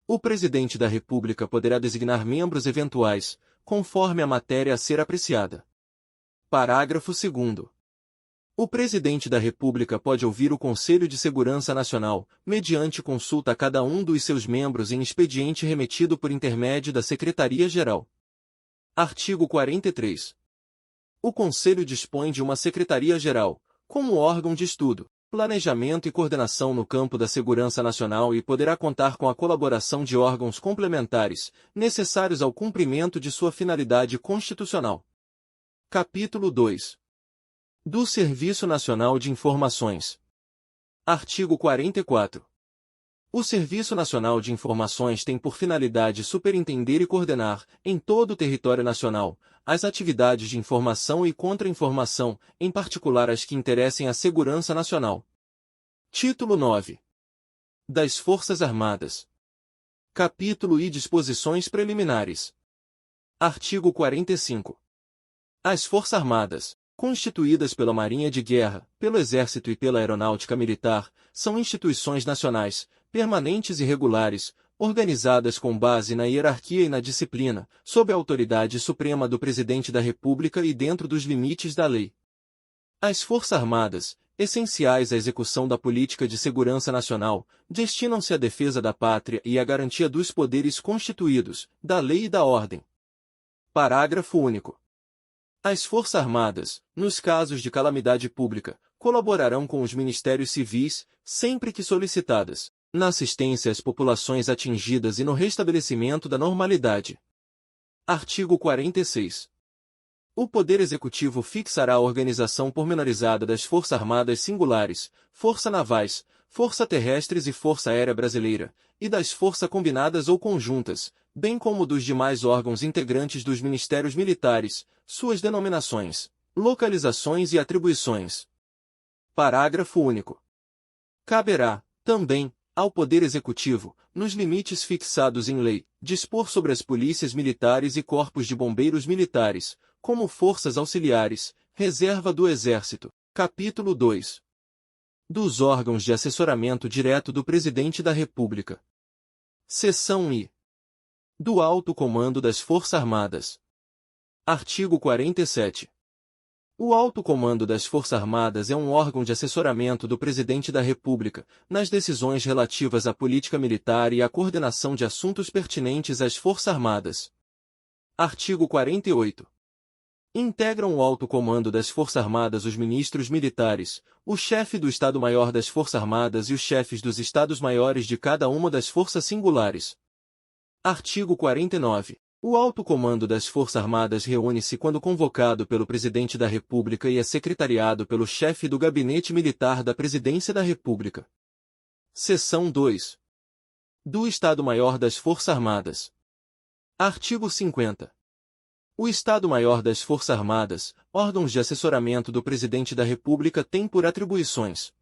O Presidente da República poderá designar membros eventuais, conforme a matéria a ser apreciada. Parágrafo 2º. O Presidente da República pode ouvir o Conselho de Segurança Nacional, mediante consulta a cada um dos seus membros em expediente remetido por intermédio da Secretaria-Geral. Artigo 43. O Conselho dispõe de uma Secretaria-Geral, como órgão de estudo, planejamento e coordenação no campo da segurança nacional e poderá contar com a colaboração de órgãos complementares, necessários ao cumprimento de sua finalidade constitucional. Capítulo 2. Do Serviço Nacional de Informações. Artigo 44. O Serviço Nacional de Informações tem por finalidade superintender e coordenar, em todo o território nacional, as atividades de informação e contra-informação, em particular as que interessem à segurança nacional. Título 9. Das Forças Armadas. Capítulo e Disposições Preliminares. Artigo 45. As Forças Armadas, constituídas pela Marinha de Guerra, pelo Exército e pela Aeronáutica Militar, são instituições nacionais, permanentes e regulares, organizadas com base na hierarquia e na disciplina, sob a autoridade suprema do Presidente da República e dentro dos limites da lei. As Forças Armadas, essenciais à execução da política de segurança nacional, destinam-se à defesa da pátria e à garantia dos poderes constituídos, da lei e da ordem. Parágrafo único. As Forças Armadas, nos casos de calamidade pública, colaborarão com os ministérios civis, sempre que solicitadas, na assistência às populações atingidas e no restabelecimento da normalidade. Artigo 46. O Poder Executivo fixará a organização pormenorizada das Forças Armadas Singulares, Força Navais, Força Terrestres e Força Aérea Brasileira, e das Forças Combinadas ou Conjuntas, bem como dos demais órgãos integrantes dos Ministérios Militares, suas denominações, localizações e atribuições. Parágrafo único. Caberá, também, ao Poder Executivo, nos limites fixados em lei, dispor sobre as polícias militares e corpos de bombeiros militares, como forças auxiliares, reserva do Exército. Capítulo 2. Dos órgãos de assessoramento direto do Presidente da República. Seção I. Do Alto Comando das Forças Armadas. Artigo 47. O Alto Comando das Forças Armadas é um órgão de assessoramento do Presidente da República, nas decisões relativas à política militar e à coordenação de assuntos pertinentes às Forças Armadas. Artigo 48. Integram o Alto Comando das Forças Armadas os ministros militares, o chefe do Estado-Maior das Forças Armadas e os chefes dos Estados-Maiores de cada uma das forças singulares. Artigo 49. O Alto Comando das Forças Armadas reúne-se quando convocado pelo Presidente da República e é secretariado pelo chefe do Gabinete Militar da Presidência da República. Seção 2. Do Estado-Maior das Forças Armadas. Artigo 50. O Estado-Maior das Forças Armadas, órgãos de assessoramento do Presidente da República, tem por atribuições: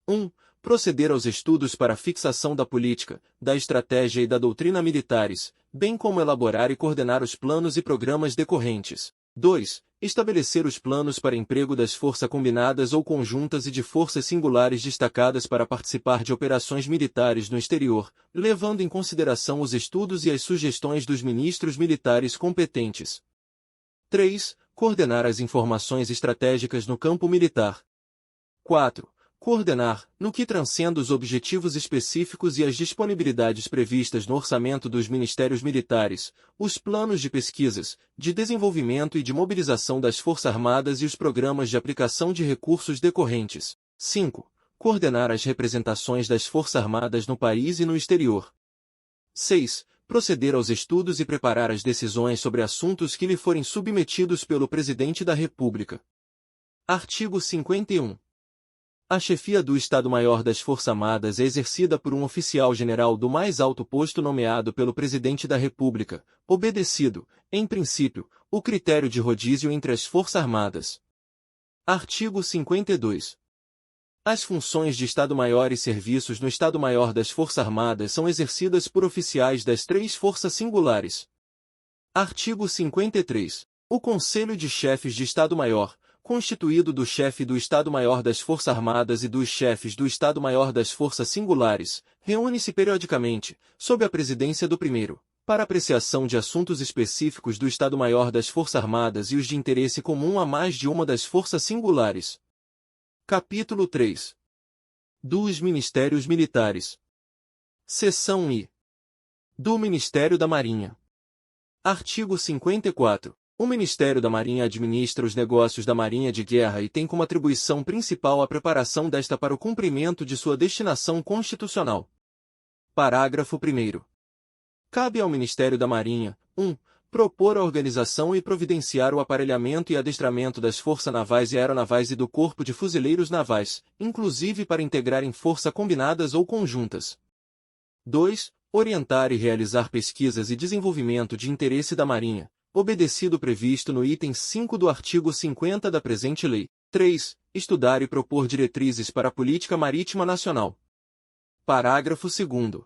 1. Proceder aos estudos para a fixação da política, da estratégia e da doutrina militares, bem como elaborar e coordenar os planos e programas decorrentes. 2. Estabelecer os planos para emprego das forças combinadas ou conjuntas e de forças singulares destacadas para participar de operações militares no exterior, levando em consideração os estudos e as sugestões dos ministros militares competentes. 3. Coordenar as informações estratégicas no campo militar. 4. Coordenar, no que transcenda os objetivos específicos e as disponibilidades previstas no orçamento dos Ministérios Militares, os planos de pesquisas, de desenvolvimento e de mobilização das Forças Armadas e os programas de aplicação de recursos decorrentes. 5. Coordenar as representações das Forças Armadas no país e no exterior. 6. Proceder aos estudos e preparar as decisões sobre assuntos que lhe forem submetidos pelo Presidente da República. Artigo 51. A chefia do Estado-Maior das Forças Armadas é exercida por um oficial-general do mais alto posto nomeado pelo Presidente da República, obedecido, em princípio, o critério de rodízio entre as Forças Armadas. Artigo 52. As funções de Estado-Maior e serviços no Estado-Maior das Forças Armadas são exercidas por oficiais das três forças singulares. Artigo 53. O Conselho de Chefes de Estado-Maior, constituído do chefe do Estado-Maior das Forças Armadas e dos chefes do Estado-Maior das Forças Singulares, reúne-se periodicamente, sob a presidência do primeiro, para apreciação de assuntos específicos do Estado-Maior das Forças Armadas e os de interesse comum a mais de uma das forças singulares. Capítulo 3. Dos Ministérios Militares. Seção I. Do Ministério da Marinha. Artigo 54. O Ministério da Marinha administra os negócios da Marinha de Guerra e tem como atribuição principal a preparação desta para o cumprimento de sua destinação constitucional. Parágrafo 1º. Cabe ao Ministério da Marinha, 1. Propor a organização e providenciar o aparelhamento e adestramento das forças navais e aeronavais e do Corpo de Fuzileiros Navais, inclusive para integrar em força combinadas ou conjuntas. 2. Orientar e realizar pesquisas e desenvolvimento de interesse da Marinha, obedecido o previsto no item 5 do artigo 50 da presente lei. 3. Estudar e propor diretrizes para a política marítima nacional. Parágrafo 2º.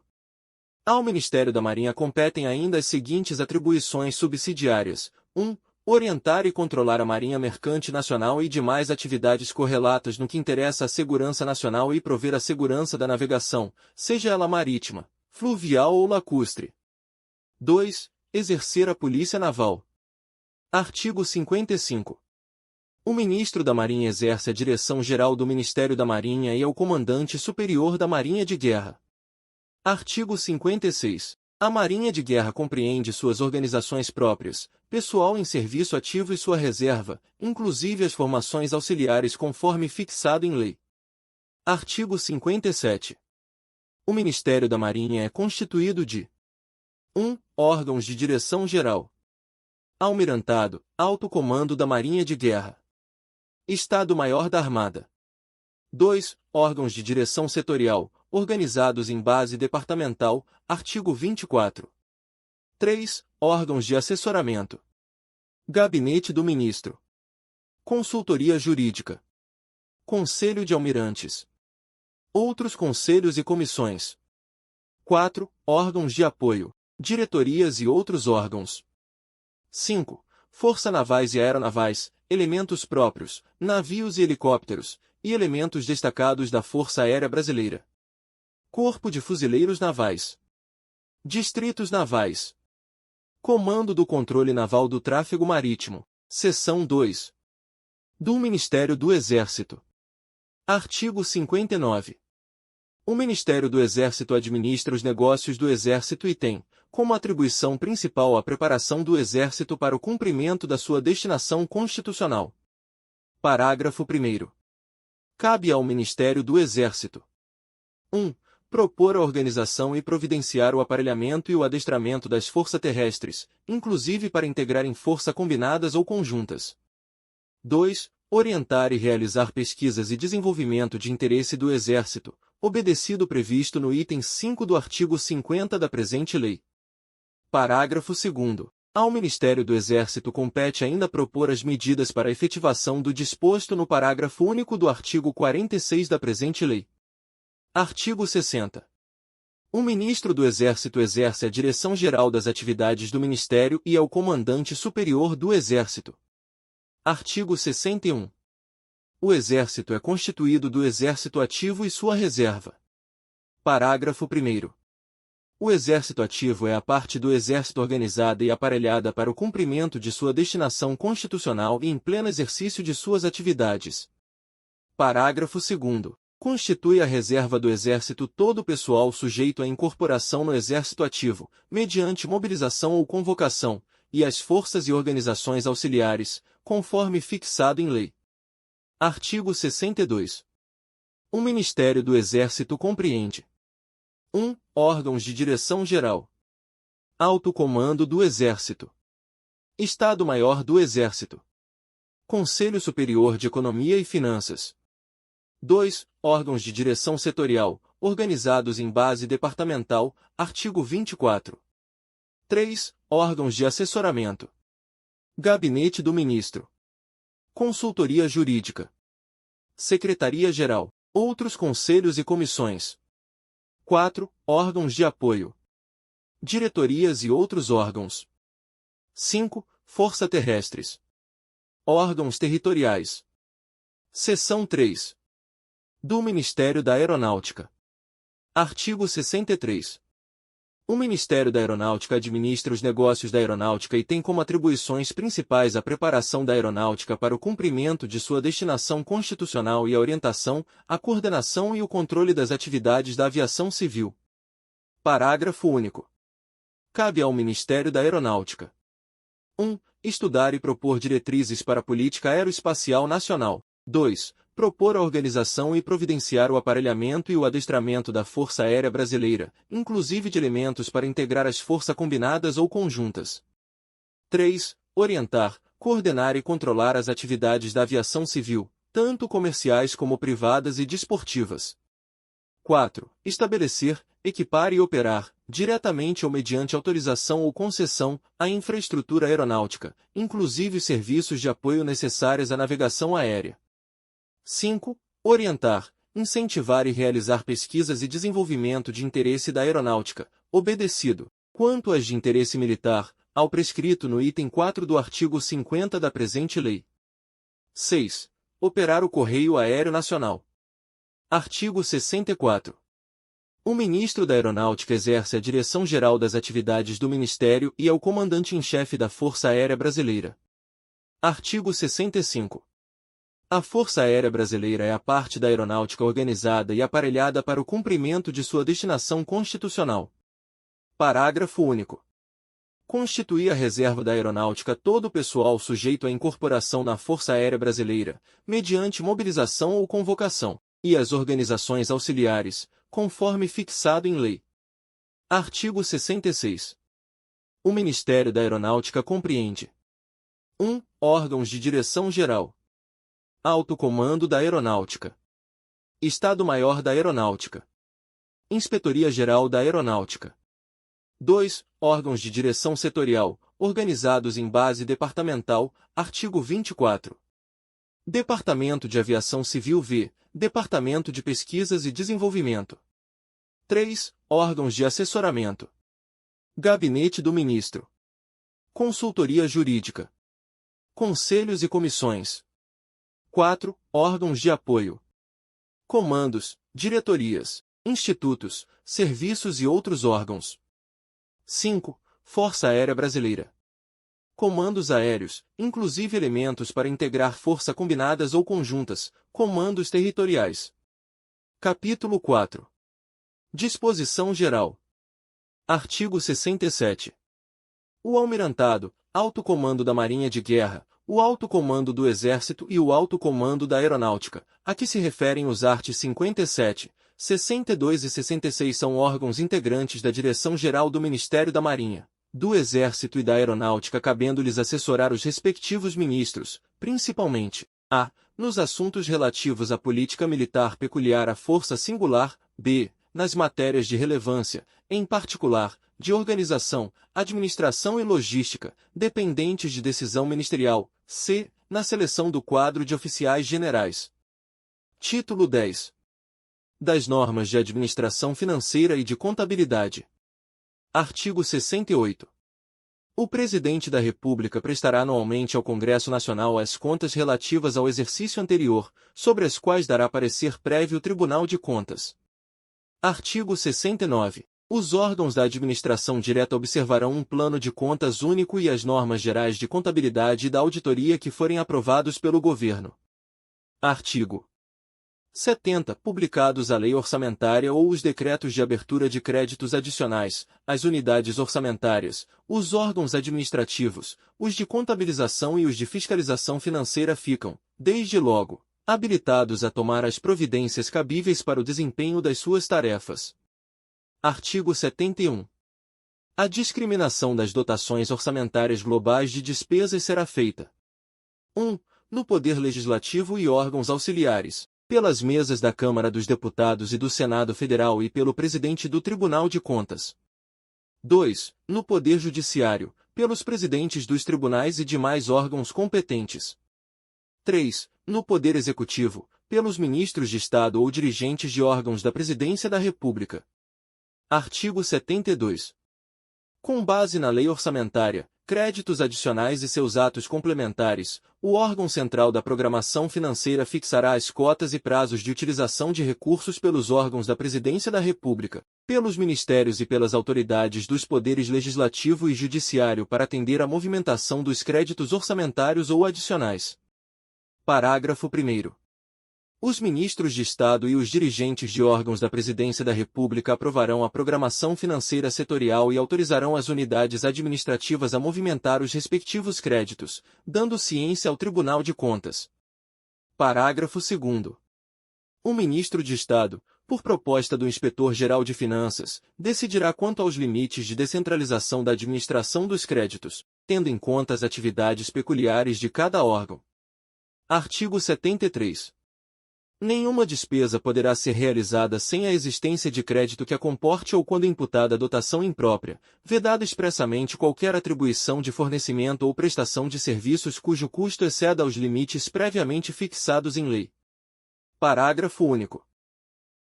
Ao Ministério da Marinha competem ainda as seguintes atribuições subsidiárias. 1. Orientar e controlar a Marinha Mercante Nacional e demais atividades correlatas no que interessa à segurança nacional e prover a segurança da navegação, seja ela marítima, fluvial ou lacustre. 2. Exercer a Polícia Naval. Artigo 55. O Ministro da Marinha exerce a direção-geral do Ministério da Marinha e é o Comandante Superior da Marinha de Guerra. Artigo 56. A Marinha de Guerra compreende suas organizações próprias, pessoal em serviço ativo e sua reserva, inclusive as formações auxiliares conforme fixado em lei. Artigo 57. O Ministério da Marinha é constituído de 1. Órgãos de direção geral. Almirantado, Alto Comando da Marinha de Guerra. Estado-Maior da Armada. 2. Órgãos de direção setorial, organizados em base departamental, artigo 24. 3. Órgãos de assessoramento. Gabinete do Ministro. Consultoria Jurídica. Conselho de Almirantes. Outros conselhos e comissões. 4. Órgãos de apoio. Diretorias e outros órgãos. 5. Força Navais e Aeronavais, elementos próprios, navios e helicópteros, e elementos destacados da Força Aérea Brasileira. Corpo de Fuzileiros Navais. Distritos Navais. Comando do Controle Naval do Tráfego Marítimo, Seção 2. Do Ministério do Exército. Artigo 59. O Ministério do Exército administra os negócios do Exército e tem, como atribuição principal a preparação do Exército para o cumprimento da sua destinação constitucional. Parágrafo 1º. Cabe ao Ministério do Exército 1. Propor a organização e providenciar o aparelhamento e o adestramento das forças terrestres, inclusive para integrar em força combinadas ou conjuntas. 2. Orientar e realizar pesquisas e desenvolvimento de interesse do Exército, obedecido o previsto no item 5 do artigo 50 da presente lei. Parágrafo 2º. Ao Ministério do Exército compete ainda propor as medidas para a efetivação do disposto no parágrafo único do artigo 46 da presente lei. Artigo 60. O Ministro do Exército exerce a direção-geral das atividades do Ministério e é o Comandante Superior do Exército. Artigo 61. O Exército é constituído do Exército Ativo e sua reserva. Parágrafo 1º. O Exército Ativo é a parte do Exército organizada e aparelhada para o cumprimento de sua destinação constitucional e em pleno exercício de suas atividades. Parágrafo 2º. Constitui a reserva do Exército todo o pessoal sujeito à incorporação no Exército Ativo, mediante mobilização ou convocação, e as forças e organizações auxiliares, conforme fixado em lei. Artigo 62. O Ministério do Exército compreende: 1. Órgãos de direção geral. Alto Comando do Exército. Estado-Maior do Exército. Conselho Superior de Economia e Finanças. 2. Órgãos de direção setorial, organizados em base departamental, artigo 24. 3. Órgãos de assessoramento. Gabinete do Ministro. Consultoria Jurídica. Secretaria-Geral. Outros conselhos e comissões. 4. Órgãos de apoio. Diretorias e outros órgãos. 5. Força Terrestres. Órgãos territoriais. Seção 3. Do Ministério da Aeronáutica. Artigo 63. O Ministério da Aeronáutica administra os negócios da aeronáutica e tem como atribuições principais a preparação da aeronáutica para o cumprimento de sua destinação constitucional e a orientação, a coordenação e o controle das atividades da aviação civil. Parágrafo único. Cabe ao Ministério da Aeronáutica: 1. Estudar e propor diretrizes para a política aeroespacial nacional. 2. Propor a organização e providenciar o aparelhamento e o adestramento da Força Aérea Brasileira, inclusive de elementos para integrar as forças combinadas ou conjuntas. 3. Orientar, coordenar e controlar as atividades da aviação civil, tanto comerciais como privadas e desportivas. 4. Estabelecer, equipar e operar, diretamente ou mediante autorização ou concessão, a infraestrutura aeronáutica, inclusive serviços de apoio necessários à navegação aérea. 5. Orientar, incentivar e realizar pesquisas e desenvolvimento de interesse da aeronáutica, obedecido, quanto às de interesse militar, ao prescrito no item 4 do artigo 50 da presente lei. 6. Operar o Correio Aéreo Nacional. Artigo 64. O Ministro da Aeronáutica exerce a direção geral das atividades do Ministério e é o comandante-em-chefe da Força Aérea Brasileira. Artigo 65. A Força Aérea Brasileira é a parte da aeronáutica organizada e aparelhada para o cumprimento de sua destinação constitucional. Parágrafo único. Constitui a reserva da aeronáutica todo o pessoal sujeito à incorporação na Força Aérea Brasileira, mediante mobilização ou convocação, e as organizações auxiliares, conforme fixado em lei. Artigo 66. O Ministério da Aeronáutica compreende: 1. Órgãos de direção geral. Alto Comando da Aeronáutica. Estado-Maior da Aeronáutica. Inspetoria-Geral da Aeronáutica. 2. Órgãos de direção setorial, organizados em base departamental, artigo 24. Departamento de Aviação Civil v. Departamento de Pesquisas e Desenvolvimento. 3. Órgãos de assessoramento. Gabinete do Ministro. Consultoria Jurídica. Conselhos e comissões. 4. Órgãos de apoio. Comandos, diretorias, institutos, serviços e outros órgãos. 5. Força Aérea Brasileira. Comandos aéreos, inclusive elementos para integrar forças combinadas ou conjuntas, comandos territoriais. Capítulo 4. Disposição Geral. Artigo 67. O Almirantado, Alto Comando da Marinha de Guerra, o Alto Comando do Exército e o Alto Comando da Aeronáutica, a que se referem os artigos 57, 62 e 66 são órgãos integrantes da Direção-Geral do Ministério da Marinha, do Exército e da Aeronáutica, cabendo-lhes assessorar os respectivos ministros, principalmente: a. Nos assuntos relativos à política militar peculiar à força singular, b. Nas matérias de relevância, em particular, de organização, administração e logística, dependentes de decisão ministerial, c. Na seleção do quadro de oficiais generais. Título 10. Das normas de administração financeira e de contabilidade. Artigo 68. O Presidente da República prestará anualmente ao Congresso Nacional as contas relativas ao exercício anterior, sobre as quais dará parecer prévio o Tribunal de Contas. Artigo 69. Os órgãos da administração direta observarão um plano de contas único e as normas gerais de contabilidade e da auditoria que forem aprovados pelo Governo. Artigo 70. Publicados a lei orçamentária ou os decretos de abertura de créditos adicionais, as unidades orçamentárias, os órgãos administrativos, os de contabilização e os de fiscalização financeira ficam, desde logo, habilitados a tomar as providências cabíveis para o desempenho das suas tarefas. Artigo 71. A discriminação das dotações orçamentárias globais de despesas será feita: 1. No Poder Legislativo e órgãos auxiliares, pelas mesas da Câmara dos Deputados e do Senado Federal e pelo presidente do Tribunal de Contas. 2. No Poder Judiciário, pelos presidentes dos tribunais e demais órgãos competentes. 3. No Poder Executivo, pelos ministros de Estado ou dirigentes de órgãos da Presidência da República. Artigo 72. Com base na Lei Orçamentária, Créditos Adicionais e seus atos complementares, o órgão central da programação financeira fixará as cotas e prazos de utilização de recursos pelos órgãos da Presidência da República, pelos ministérios e pelas autoridades dos poderes legislativo e judiciário para atender à movimentação dos créditos orçamentários ou adicionais. Parágrafo 1º. Os ministros de Estado e os dirigentes de órgãos da Presidência da República aprovarão a programação financeira setorial e autorizarão as unidades administrativas a movimentar os respectivos créditos, dando ciência ao Tribunal de Contas. Parágrafo 2º. O ministro de Estado, por proposta do Inspetor-Geral de Finanças, decidirá quanto aos limites de descentralização da administração dos créditos, tendo em conta as atividades peculiares de cada órgão. Artigo 73. Nenhuma despesa poderá ser realizada sem a existência de crédito que a comporte ou quando imputada dotação imprópria, vedada expressamente qualquer atribuição de fornecimento ou prestação de serviços cujo custo exceda os limites previamente fixados em lei. Parágrafo único.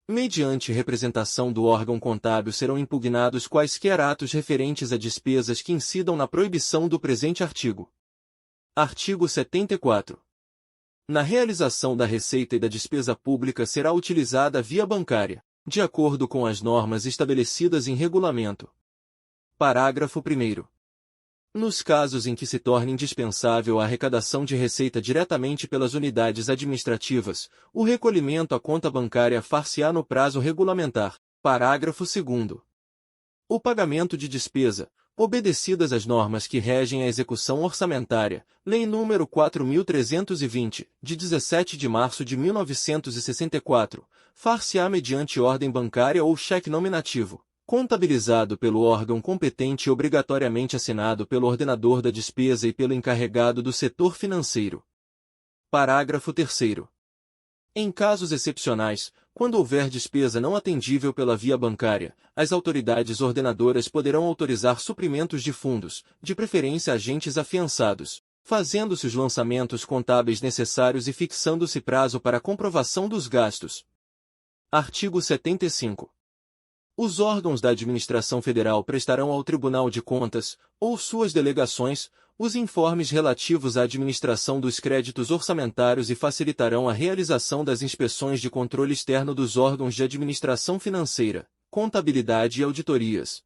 Mediante representação do órgão contábil serão impugnados quaisquer atos referentes a despesas que incidam na proibição do presente artigo. Artigo 74. Na realização da receita e da despesa pública será utilizada a via bancária, de acordo com as normas estabelecidas em regulamento. Parágrafo 1º. Nos casos em que se torne indispensável a arrecadação de receita diretamente pelas unidades administrativas, o recolhimento à conta bancária far-se-á no prazo regulamentar. Parágrafo 2º. O pagamento de despesa, obedecidas as normas que regem a execução orçamentária, Lei nº 4.320, de 17 de março de 1964, far-se-á mediante ordem bancária ou cheque nominativo, contabilizado pelo órgão competente e obrigatoriamente assinado pelo ordenador da despesa e pelo encarregado do setor financeiro. Parágrafo 3º. Em casos excepcionais, quando houver despesa não atendível pela via bancária, as autoridades ordenadoras poderão autorizar suprimentos de fundos, de preferência agentes afiançados, fazendo-se os lançamentos contábeis necessários e fixando-se prazo para a comprovação dos gastos. Artigo 75. Os órgãos da Administração Federal prestarão ao Tribunal de Contas, ou suas delegações, os informes relativos à administração dos créditos orçamentários e facilitarão a realização das inspeções de controle externo dos órgãos de administração financeira, contabilidade e auditorias.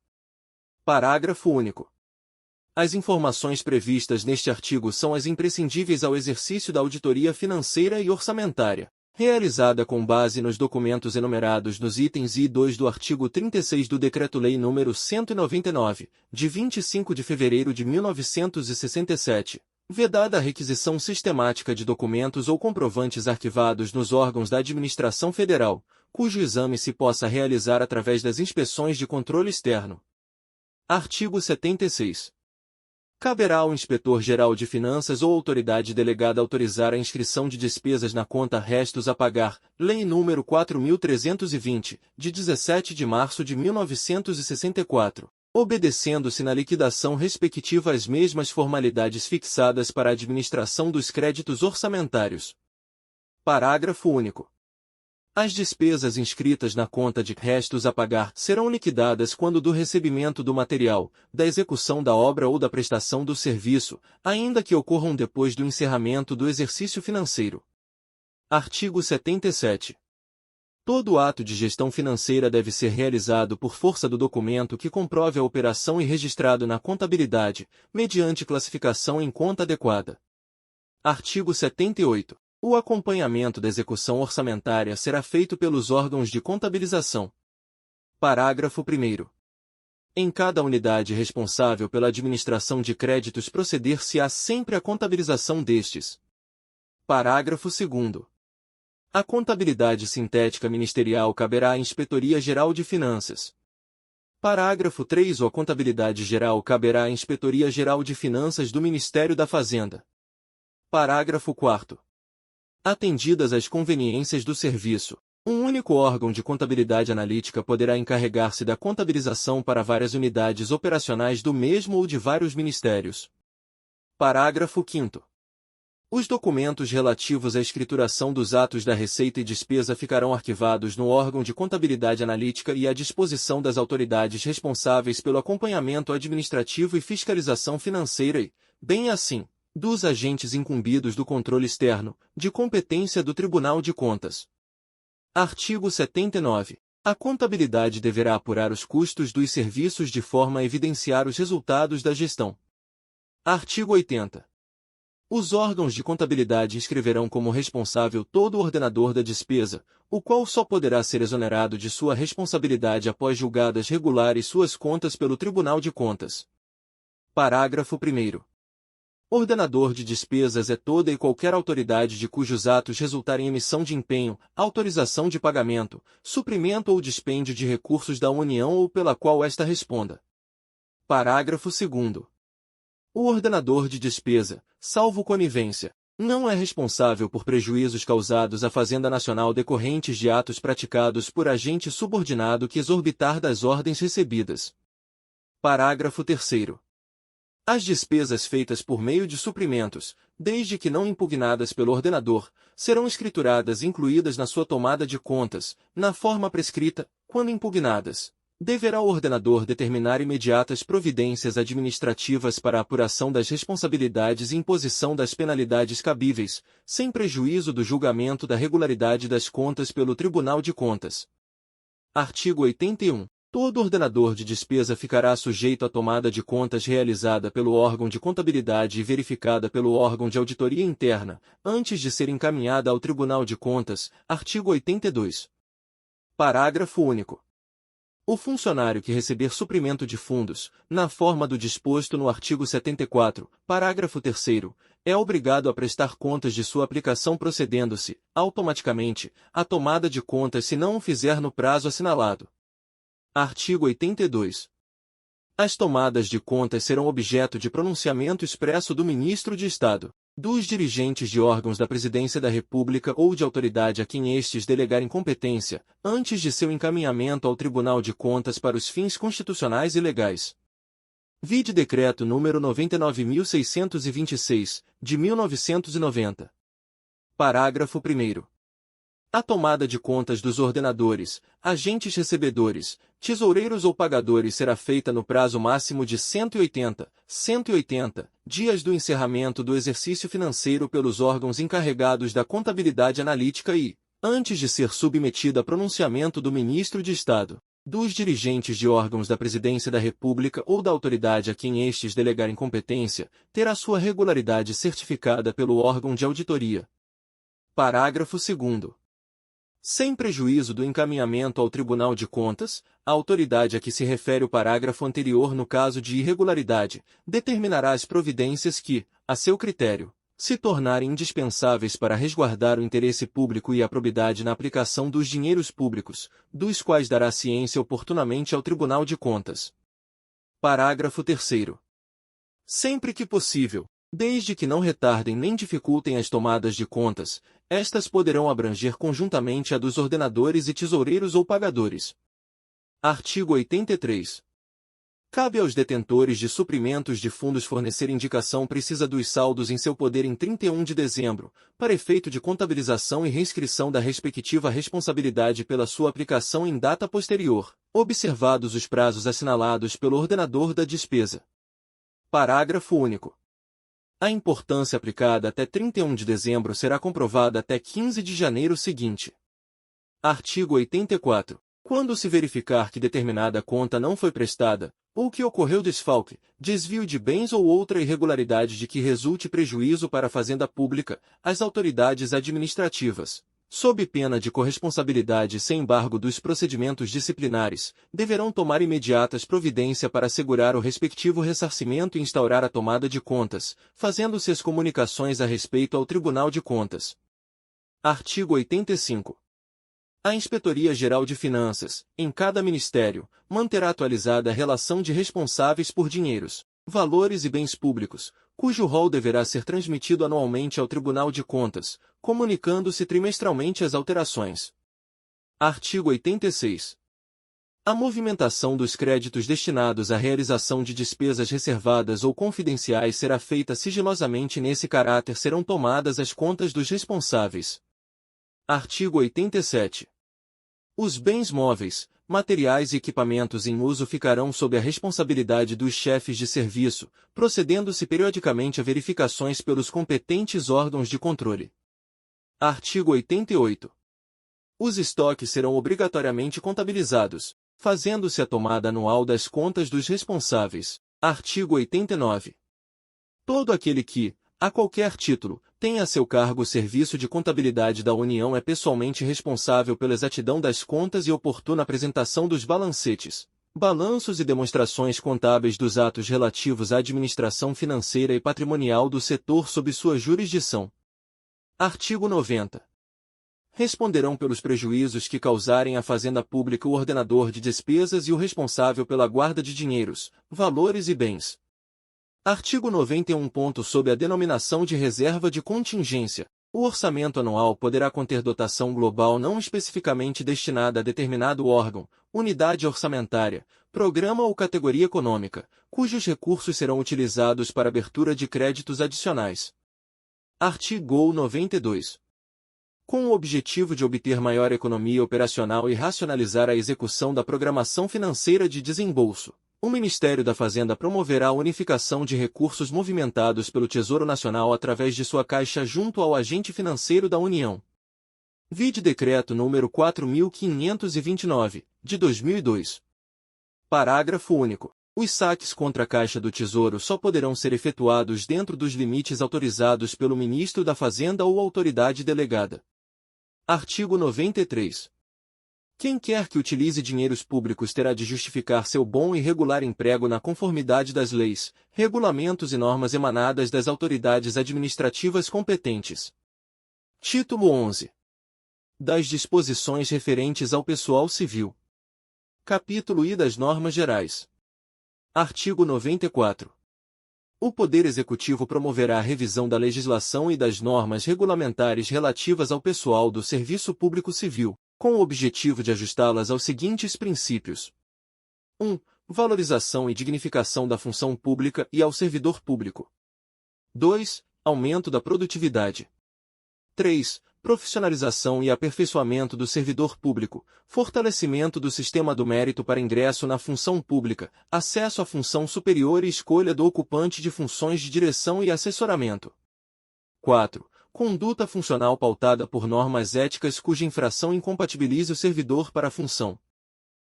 Parágrafo único. As informações previstas neste artigo são as imprescindíveis ao exercício da auditoria financeira e orçamentária, realizada com base nos documentos enumerados nos itens I e 2 do artigo 36 do Decreto-Lei nº 199, de 25 de fevereiro de 1967, vedada a requisição sistemática de documentos ou comprovantes arquivados nos órgãos da administração federal, cujo exame se possa realizar através das inspeções de controle externo. Artigo 76. Caberá ao Inspetor-Geral de Finanças ou autoridade delegada autorizar a inscrição de despesas na conta restos a pagar, Lei nº 4.320, de 17 de março de 1964, obedecendo-se na liquidação respectiva às mesmas formalidades fixadas para a administração dos créditos orçamentários. Parágrafo único. As despesas inscritas na conta de restos a pagar serão liquidadas quando do recebimento do material, da execução da obra ou da prestação do serviço, ainda que ocorram depois do encerramento do exercício financeiro. Artigo 77. Todo ato de gestão financeira deve ser realizado por força do documento que comprove a operação e registrado na contabilidade, mediante classificação em conta adequada. Artigo 78. O acompanhamento da execução orçamentária será feito pelos órgãos de contabilização. Parágrafo 1º. Em cada unidade responsável pela administração de créditos proceder-se-á sempre à contabilização destes. Parágrafo 2º. A contabilidade sintética ministerial caberá à Inspetoria Geral de Finanças. Parágrafo 3. A contabilidade geral caberá à Inspetoria Geral de Finanças do Ministério da Fazenda. Parágrafo 4. Atendidas as conveniências do serviço, um único órgão de contabilidade analítica poderá encarregar-se da contabilização para várias unidades operacionais do mesmo ou de vários ministérios. Parágrafo 5º. Os documentos relativos à escrituração dos atos da receita e despesa ficarão arquivados no órgão de contabilidade analítica e à disposição das autoridades responsáveis pelo acompanhamento administrativo e fiscalização financeira e, bem assim, dos agentes incumbidos do controle externo, de competência do Tribunal de Contas. Artigo 79. A contabilidade deverá apurar os custos dos serviços de forma a evidenciar os resultados da gestão. Artigo 80. Os órgãos de contabilidade inscreverão como responsável todo ordenador da despesa, o qual só poderá ser exonerado de sua responsabilidade após julgadas regulares suas contas pelo Tribunal de Contas. Parágrafo 1º. Ordenador de despesas é toda e qualquer autoridade de cujos atos resultarem em emissão de empenho, autorização de pagamento, suprimento ou dispêndio de recursos da União ou pela qual esta responda. Parágrafo 2º. O ordenador de despesa, salvo conivência, não é responsável por prejuízos causados à Fazenda Nacional decorrentes de atos praticados por agente subordinado que exorbitar das ordens recebidas. Parágrafo 3º. As despesas feitas por meio de suprimentos, desde que não impugnadas pelo ordenador, serão escrituradas e incluídas na sua tomada de contas, na forma prescrita, quando impugnadas. Deverá o ordenador determinar imediatas providências administrativas para a apuração das responsabilidades e imposição das penalidades cabíveis, sem prejuízo do julgamento da regularidade das contas pelo Tribunal de Contas. Artigo 81. Todo ordenador de despesa ficará sujeito à tomada de contas realizada pelo órgão de contabilidade e verificada pelo órgão de auditoria interna, antes de ser encaminhada ao Tribunal de Contas. Artigo 82. Parágrafo único. O funcionário que receber suprimento de fundos, na forma do disposto no artigo 74, parágrafo 3º, é obrigado a prestar contas de sua aplicação procedendo-se, automaticamente, à tomada de contas se não o fizer no prazo assinalado. Artigo 82. As tomadas de contas serão objeto de pronunciamento expresso do Ministro de Estado, dos dirigentes de órgãos da Presidência da República ou de autoridade a quem estes delegarem competência, antes de seu encaminhamento ao Tribunal de Contas para os fins constitucionais e legais. Vide Decreto número 99.626, de 1990. Parágrafo 1º. A tomada de contas dos ordenadores, agentes recebedores, tesoureiros ou pagadores será feita no prazo máximo de 180 dias do encerramento do exercício financeiro pelos órgãos encarregados da contabilidade analítica e, antes de ser submetida a pronunciamento do Ministro de Estado, dos dirigentes de órgãos da Presidência da República ou da autoridade a quem estes delegarem competência, terá sua regularidade certificada pelo órgão de auditoria. Parágrafo 2º. Sem prejuízo do encaminhamento ao Tribunal de Contas, a autoridade a que se refere o parágrafo anterior no caso de irregularidade, determinará as providências que, a seu critério, se tornarem indispensáveis para resguardar o interesse público e a probidade na aplicação dos dinheiros públicos, dos quais dará ciência oportunamente ao Tribunal de Contas. Parágrafo 3º. Sempre que possível, desde que não retardem nem dificultem as tomadas de contas, estas poderão abranger conjuntamente a dos ordenadores e tesoureiros ou pagadores. Artigo 83. Cabe aos detentores de suprimentos de fundos fornecer indicação precisa dos saldos em seu poder em 31 de dezembro, para efeito de contabilização e reinscrição da respectiva responsabilidade pela sua aplicação em data posterior, observados os prazos assinalados pelo ordenador da despesa. Parágrafo único. A importância aplicada até 31 de dezembro será comprovada até 15 de janeiro seguinte. Artigo 84. Quando se verificar que determinada conta não foi prestada, ou que ocorreu desfalque, desvio de bens ou outra irregularidade de que resulte prejuízo para a Fazenda Pública, as autoridades administrativas, sob pena de corresponsabilidade sem embargo dos procedimentos disciplinares, deverão tomar imediatas providências para assegurar o respectivo ressarcimento e instaurar a tomada de contas, fazendo-se as comunicações a respeito ao Tribunal de Contas. Artigo 85. A Inspetoria-Geral de Finanças, em cada ministério, manterá atualizada a relação de responsáveis por dinheiros, valores e bens públicos, cujo rol deverá ser transmitido anualmente ao Tribunal de Contas, comunicando-se trimestralmente as alterações. Artigo 86. A movimentação dos créditos destinados à realização de despesas reservadas ou confidenciais será feita sigilosamente. Nesse caráter serão tomadas as contas dos responsáveis. Artigo 87. Os bens móveis, materiais e equipamentos em uso ficarão sob a responsabilidade dos chefes de serviço, procedendo-se periodicamente a verificações pelos competentes órgãos de controle. Artigo 88. Os estoques serão obrigatoriamente contabilizados, fazendo-se a tomada anual das contas dos responsáveis. Artigo 89. Todo aquele que, a qualquer título, tenha a seu cargo o serviço de contabilidade da União é pessoalmente responsável pela exatidão das contas e oportuna apresentação dos balancetes, balanços e demonstrações contábeis dos atos relativos à administração financeira e patrimonial do setor sob sua jurisdição. Artigo 90. Responderão pelos prejuízos que causarem à Fazenda Pública o ordenador de despesas e o responsável pela guarda de dinheiros, valores e bens. Artigo 91. Sob a denominação de reserva de contingência, o orçamento anual poderá conter dotação global não especificamente destinada a determinado órgão, unidade orçamentária, programa ou categoria econômica, cujos recursos serão utilizados para abertura de créditos adicionais. Artigo 92. Com o objetivo de obter maior economia operacional e racionalizar a execução da programação financeira de desembolso, o Ministério da Fazenda promoverá a unificação de recursos movimentados pelo Tesouro Nacional através de sua caixa junto ao agente financeiro da União. Vide Decreto número 4.529, de 2002. Parágrafo único. Os saques contra a Caixa do Tesouro só poderão ser efetuados dentro dos limites autorizados pelo Ministro da Fazenda ou autoridade delegada. Artigo 93. Quem quer que utilize dinheiros públicos terá de justificar seu bom e regular emprego na conformidade das leis, regulamentos e normas emanadas das autoridades administrativas competentes. Título 11. Das disposições referentes ao pessoal civil. Capítulo I das normas gerais. Artigo 94. O Poder Executivo promoverá a revisão da legislação e das normas regulamentares relativas ao pessoal do Serviço Público Civil, com o objetivo de ajustá-las aos seguintes princípios. 1. Valorização e dignificação da função pública e ao servidor público. 2. Aumento da produtividade. 3. Profissionalização e aperfeiçoamento do servidor público, fortalecimento do sistema do mérito para ingresso na função pública, acesso à função superior e escolha do ocupante de funções de direção e assessoramento. 4. Conduta funcional pautada por normas éticas cuja infração incompatibilize o servidor para a função.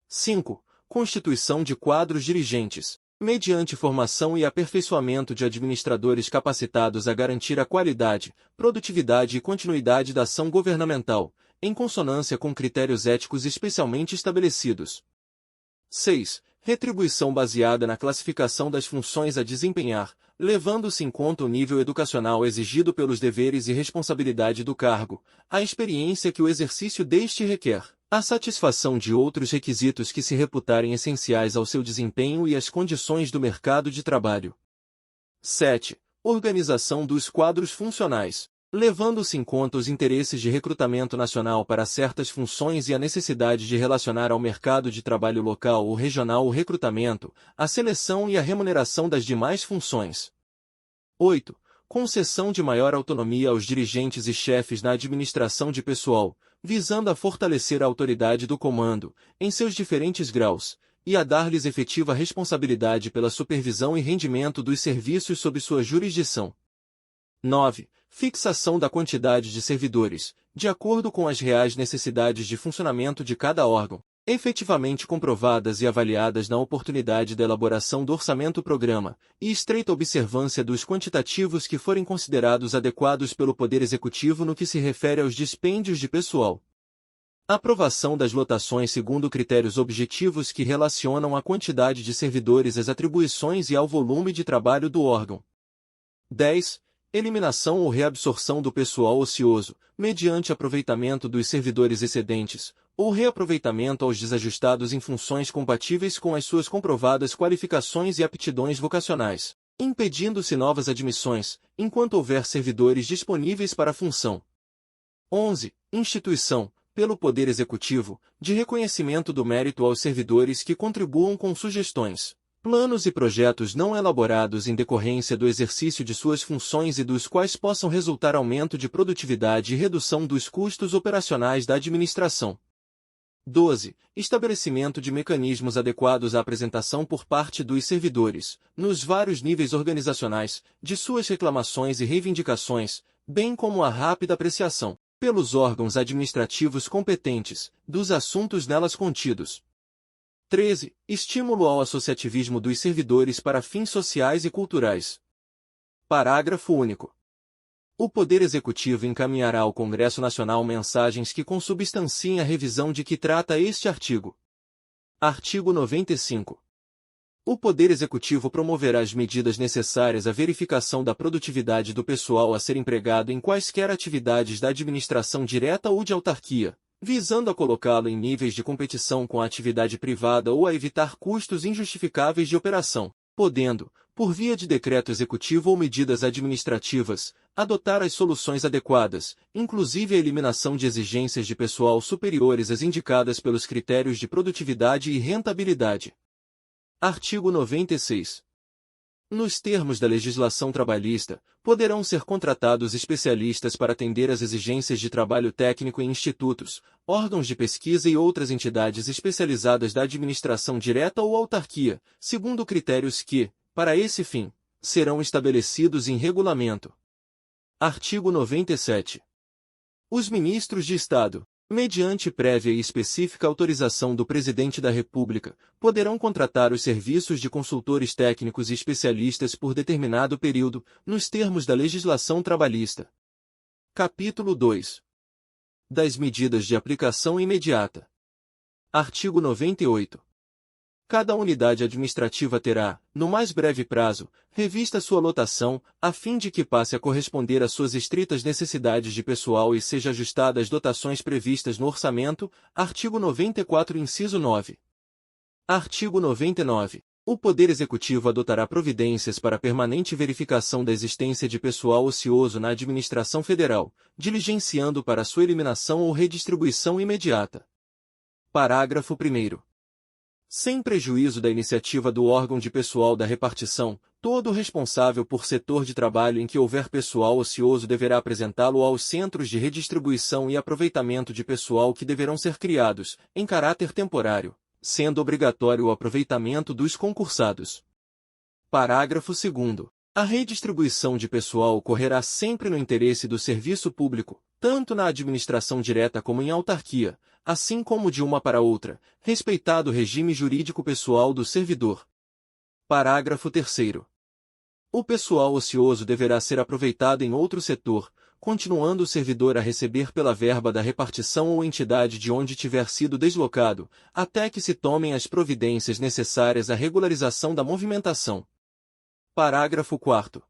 5. Constituição de quadros dirigentes, mediante formação e aperfeiçoamento de administradores capacitados a garantir a qualidade, produtividade e continuidade da ação governamental, em consonância com critérios éticos especialmente estabelecidos. 6. Retribuição baseada na classificação das funções a desempenhar, levando-se em conta o nível educacional exigido pelos deveres e responsabilidade do cargo, a experiência que o exercício deste requer, a satisfação de outros requisitos que se reputarem essenciais ao seu desempenho e as condições do mercado de trabalho. 7. Organização dos quadros funcionais, levando-se em conta os interesses de recrutamento nacional para certas funções e a necessidade de relacionar ao mercado de trabalho local ou regional o recrutamento, a seleção e a remuneração das demais funções. 8. Concessão de maior autonomia aos dirigentes e chefes na administração de pessoal, visando a fortalecer a autoridade do comando, em seus diferentes graus, e a dar-lhes efetiva responsabilidade pela supervisão e rendimento dos serviços sob sua jurisdição. 9. Fixação da quantidade de servidores, de acordo com as reais necessidades de funcionamento de cada órgão, efetivamente comprovadas e avaliadas na oportunidade da elaboração do orçamento-programa, e estreita observância dos quantitativos que forem considerados adequados pelo Poder Executivo no que se refere aos dispêndios de pessoal. Aprovação das lotações segundo critérios objetivos que relacionam a quantidade de servidores às atribuições e ao volume de trabalho do órgão. 10. eliminação ou reabsorção do pessoal ocioso, mediante aproveitamento dos servidores excedentes, ou reaproveitamento aos desajustados em funções compatíveis com as suas comprovadas qualificações e aptidões vocacionais, impedindo-se novas admissões, enquanto houver servidores disponíveis para a função. 11. Instituição, pelo Poder Executivo, de reconhecimento do mérito aos servidores que contribuam com sugestões, planos e projetos não elaborados em decorrência do exercício de suas funções e dos quais possam resultar aumento de produtividade e redução dos custos operacionais da administração. 12. Estabelecimento de mecanismos adequados à apresentação por parte dos servidores, nos vários níveis organizacionais, de suas reclamações e reivindicações, bem como a rápida apreciação, pelos órgãos administrativos competentes, dos assuntos nelas contidos. 13. Estímulo ao associativismo dos servidores para fins sociais e culturais. Parágrafo único. O Poder Executivo encaminhará ao Congresso Nacional mensagens que consubstanciem a revisão de que trata este artigo. Artigo 95. O Poder Executivo promoverá as medidas necessárias à verificação da produtividade do pessoal a ser empregado em quaisquer atividades da administração direta ou de autarquia, visando a colocá-lo em níveis de competição com a atividade privada ou a evitar custos injustificáveis de operação, podendo, por via de decreto executivo ou medidas administrativas, adotar as soluções adequadas, inclusive a eliminação de exigências de pessoal superiores às indicadas pelos critérios de produtividade e rentabilidade. Artigo 96. Nos termos da legislação trabalhista, poderão ser contratados especialistas para atender às exigências de trabalho técnico em institutos, órgãos de pesquisa e outras entidades especializadas da administração direta ou autarquia, segundo critérios que, para esse fim, serão estabelecidos em regulamento. Artigo 97. Os ministros de Estado, mediante prévia e específica autorização do Presidente da República, poderão contratar os serviços de consultores técnicos e especialistas por determinado período, nos termos da legislação trabalhista. Capítulo 2. Das medidas de aplicação imediata. Artigo 98. Cada unidade administrativa terá, no mais breve prazo, revista sua lotação, a fim de que passe a corresponder às suas estritas necessidades de pessoal e seja ajustada às dotações previstas no orçamento. Artigo 94, inciso 9. Artigo 99. O Poder Executivo adotará providências para a permanente verificação da existência de pessoal ocioso na administração federal, diligenciando para sua eliminação ou redistribuição imediata. Parágrafo 1º. Sem prejuízo da iniciativa do órgão de pessoal da repartição, todo responsável por setor de trabalho em que houver pessoal ocioso deverá apresentá-lo aos centros de redistribuição e aproveitamento de pessoal que deverão ser criados, em caráter temporário, sendo obrigatório o aproveitamento dos concursados. Parágrafo 2º. A redistribuição de pessoal ocorrerá sempre no interesse do serviço público, tanto na administração direta como em autarquia, assim como de uma para outra, respeitado o regime jurídico pessoal do servidor. Parágrafo 3º. O pessoal ocioso deverá ser aproveitado em outro setor, continuando o servidor a receber pela verba da repartição ou entidade de onde tiver sido deslocado, até que se tomem as providências necessárias à regularização da movimentação. Parágrafo 4º.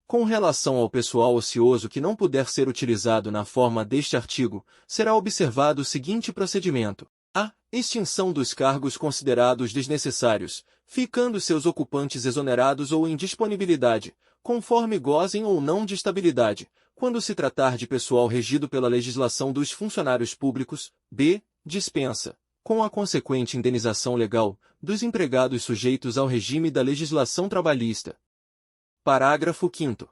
Com relação ao pessoal ocioso que não puder ser utilizado na forma deste artigo, será observado o seguinte procedimento: a. Extinção dos cargos considerados desnecessários, ficando seus ocupantes exonerados ou em disponibilidade, conforme gozem ou não de estabilidade, quando se tratar de pessoal regido pela legislação dos funcionários públicos. B. Dispensa, com a consequente indenização legal, dos empregados sujeitos ao regime da legislação trabalhista. Parágrafo 5º.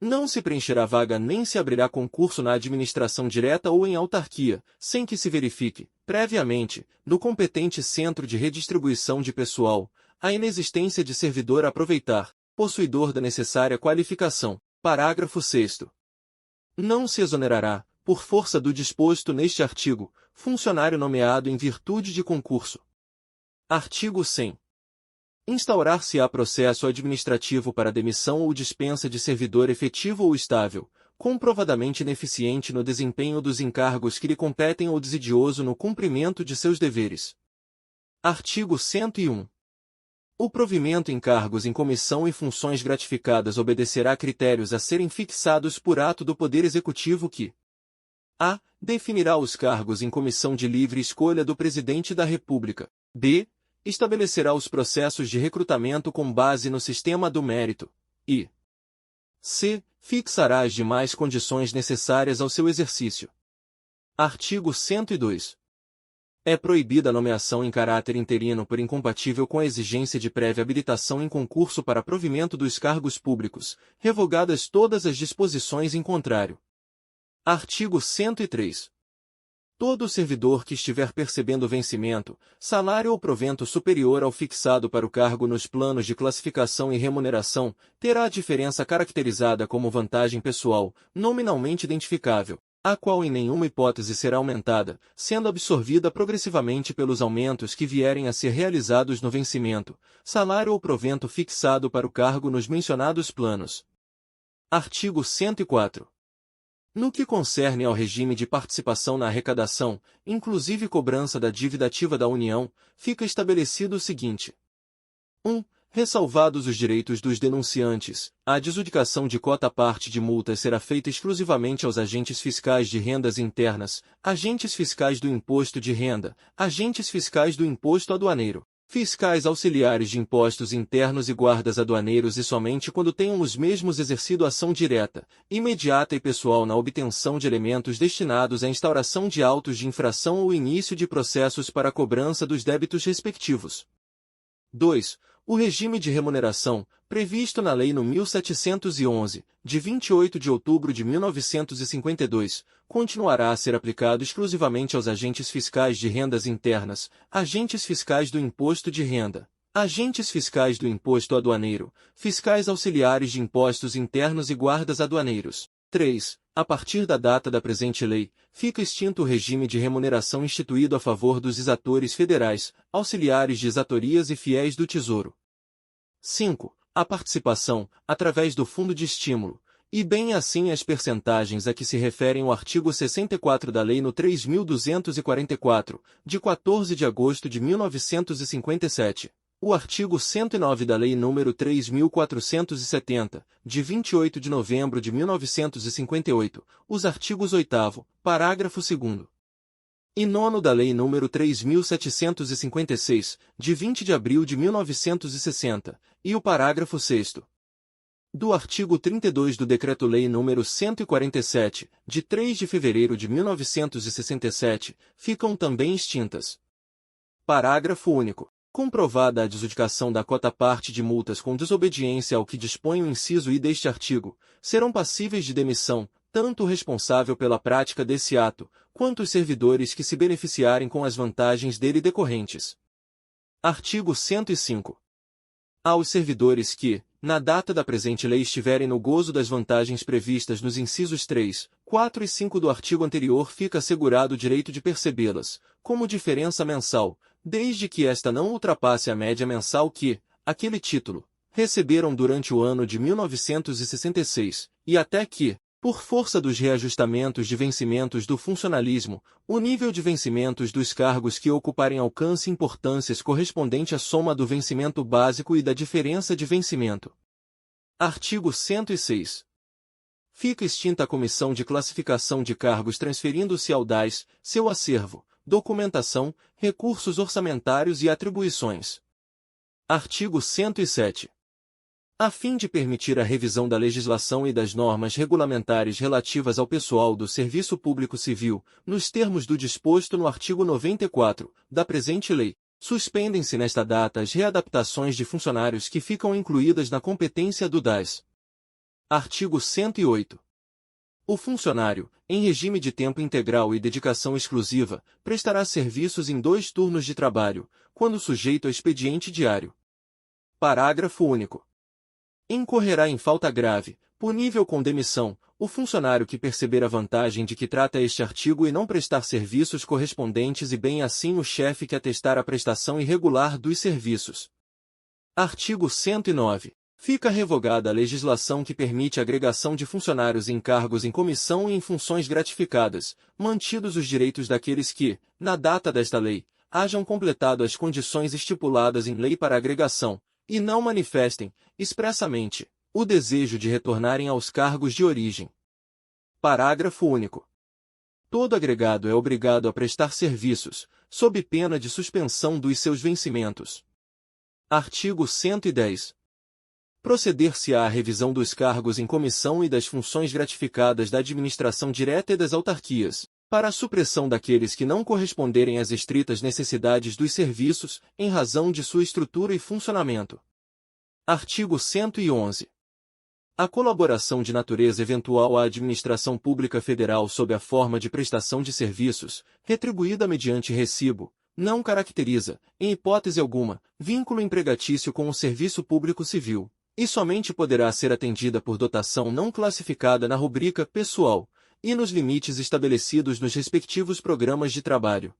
Não se preencherá vaga nem se abrirá concurso na administração direta ou em autarquia, sem que se verifique, previamente, no competente centro de redistribuição de pessoal, a inexistência de servidor a aproveitar, possuidor da necessária qualificação. Parágrafo 6º. Não se exonerará, por força do disposto neste artigo, funcionário nomeado em virtude de concurso. Artigo 100. Instaurar-se-á processo administrativo para demissão ou dispensa de servidor efetivo ou estável, comprovadamente ineficiente no desempenho dos encargos que lhe competem ou desidioso no cumprimento de seus deveres. Artigo 101. O provimento em cargos em comissão e funções gratificadas obedecerá a critérios a serem fixados por ato do Poder Executivo que a. Definirá os cargos em comissão de livre escolha do Presidente da República. B. Estabelecerá os processos de recrutamento com base no sistema do mérito. E c. Fixará as demais condições necessárias ao seu exercício. Artigo 102. É proibida a nomeação em caráter interino por incompatível com a exigência de prévia habilitação em concurso para provimento dos cargos públicos, revogadas todas as disposições em contrário. Artigo 103. Todo servidor que estiver percebendo vencimento, salário ou provento superior ao fixado para o cargo nos planos de classificação e remuneração, terá a diferença caracterizada como vantagem pessoal, nominalmente identificável, a qual em nenhuma hipótese será aumentada, sendo absorvida progressivamente pelos aumentos que vierem a ser realizados no vencimento, salário ou provento fixado para o cargo nos mencionados planos. Artigo 104. No que concerne ao regime de participação na arrecadação, inclusive cobrança da dívida ativa da União, fica estabelecido o seguinte. 1. Ressalvados os direitos dos denunciantes, a adjudicação de cota-parte de multas será feita exclusivamente aos agentes fiscais de rendas internas, agentes fiscais do imposto de renda, agentes fiscais do imposto aduaneiro, fiscais auxiliares de impostos internos e guardas aduaneiros e somente quando tenham os mesmos exercido ação direta, imediata e pessoal na obtenção de elementos destinados à instauração de autos de infração ou início de processos para a cobrança dos débitos respectivos. 2. O regime de remuneração, previsto na Lei nº 1711, de 28 de outubro de 1952, continuará a ser aplicado exclusivamente aos agentes fiscais de rendas internas, agentes fiscais do imposto de renda, agentes fiscais do imposto aduaneiro, fiscais auxiliares de impostos internos e guardas aduaneiros. 3. A partir da data da presente lei, fica extinto o regime de remuneração instituído a favor dos exatores federais, auxiliares de exatorias e fiéis do Tesouro. 5. A participação, através do Fundo de Estímulo, e bem assim as percentagens a que se referem o artigo 64 da Lei nº 3.244, de 14 de agosto de 1957, o artigo 109 da Lei nº 3.470, de 28 de novembro de 1958, os artigos 8º, parágrafo 2º. E 9º da Lei nº 3.756, de 20 de abril de 1960, e o parágrafo 6º. Do artigo 32 do Decreto-Lei nº 147, de 3 de fevereiro de 1967, ficam também extintas. Parágrafo único. Comprovada a adjudicação da cota-parte de multas com desobediência ao que dispõe o inciso I deste artigo, serão passíveis de demissão, tanto o responsável pela prática desse ato, quanto os servidores que se beneficiarem com as vantagens dele decorrentes. Artigo 105. Aos servidores que, na data da presente lei estiverem no gozo das vantagens previstas nos incisos 3, 4 e 5 do artigo anterior fica assegurado o direito de percebê-las, como diferença mensal, desde que esta não ultrapasse a média mensal que, aquele título, receberam durante o ano de 1966, e até que, por força dos reajustamentos de vencimentos do funcionalismo, o nível de vencimentos dos cargos que ocuparem alcance importâncias correspondente à soma do vencimento básico e da diferença de vencimento. Artigo 106. Fica extinta a Comissão de Classificação de Cargos transferindo-se ao DAS, seu acervo, documentação, recursos orçamentários e atribuições. Artigo 107. A fim de permitir a revisão da legislação e das normas regulamentares relativas ao pessoal do Serviço Público Civil, nos termos do disposto no artigo 94 da presente lei, suspendem-se nesta data as readaptações de funcionários que ficam incluídas na competência do DAS. Artigo 108. O funcionário, em regime de tempo integral e dedicação exclusiva, prestará serviços em 2 turnos de trabalho, quando sujeito a expediente diário. Parágrafo único. Incorrerá em falta grave, punível com demissão, o funcionário que perceber a vantagem de que trata este artigo e não prestar serviços correspondentes e bem assim o chefe que atestar a prestação irregular dos serviços. Artigo 109. Fica revogada a legislação que permite a agregação de funcionários em cargos em comissão e em funções gratificadas, mantidos os direitos daqueles que, na data desta lei, hajam completado as condições estipuladas em lei para agregação, e não manifestem, expressamente, o desejo de retornarem aos cargos de origem. Parágrafo único. Todo agregado é obrigado a prestar serviços, sob pena de suspensão dos seus vencimentos. Artigo 110. Proceder-se-á à revisão dos cargos em comissão e das funções gratificadas da administração direta e das autarquias, para a supressão daqueles que não corresponderem às estritas necessidades dos serviços, em razão de sua estrutura e funcionamento. Artigo 111. A colaboração de natureza eventual à administração pública federal sob a forma de prestação de serviços, retribuída mediante recibo, não caracteriza, em hipótese alguma, vínculo empregatício com o serviço público civil, e somente poderá ser atendida por dotação não classificada na rubrica pessoal, e nos limites estabelecidos nos respectivos programas de trabalho.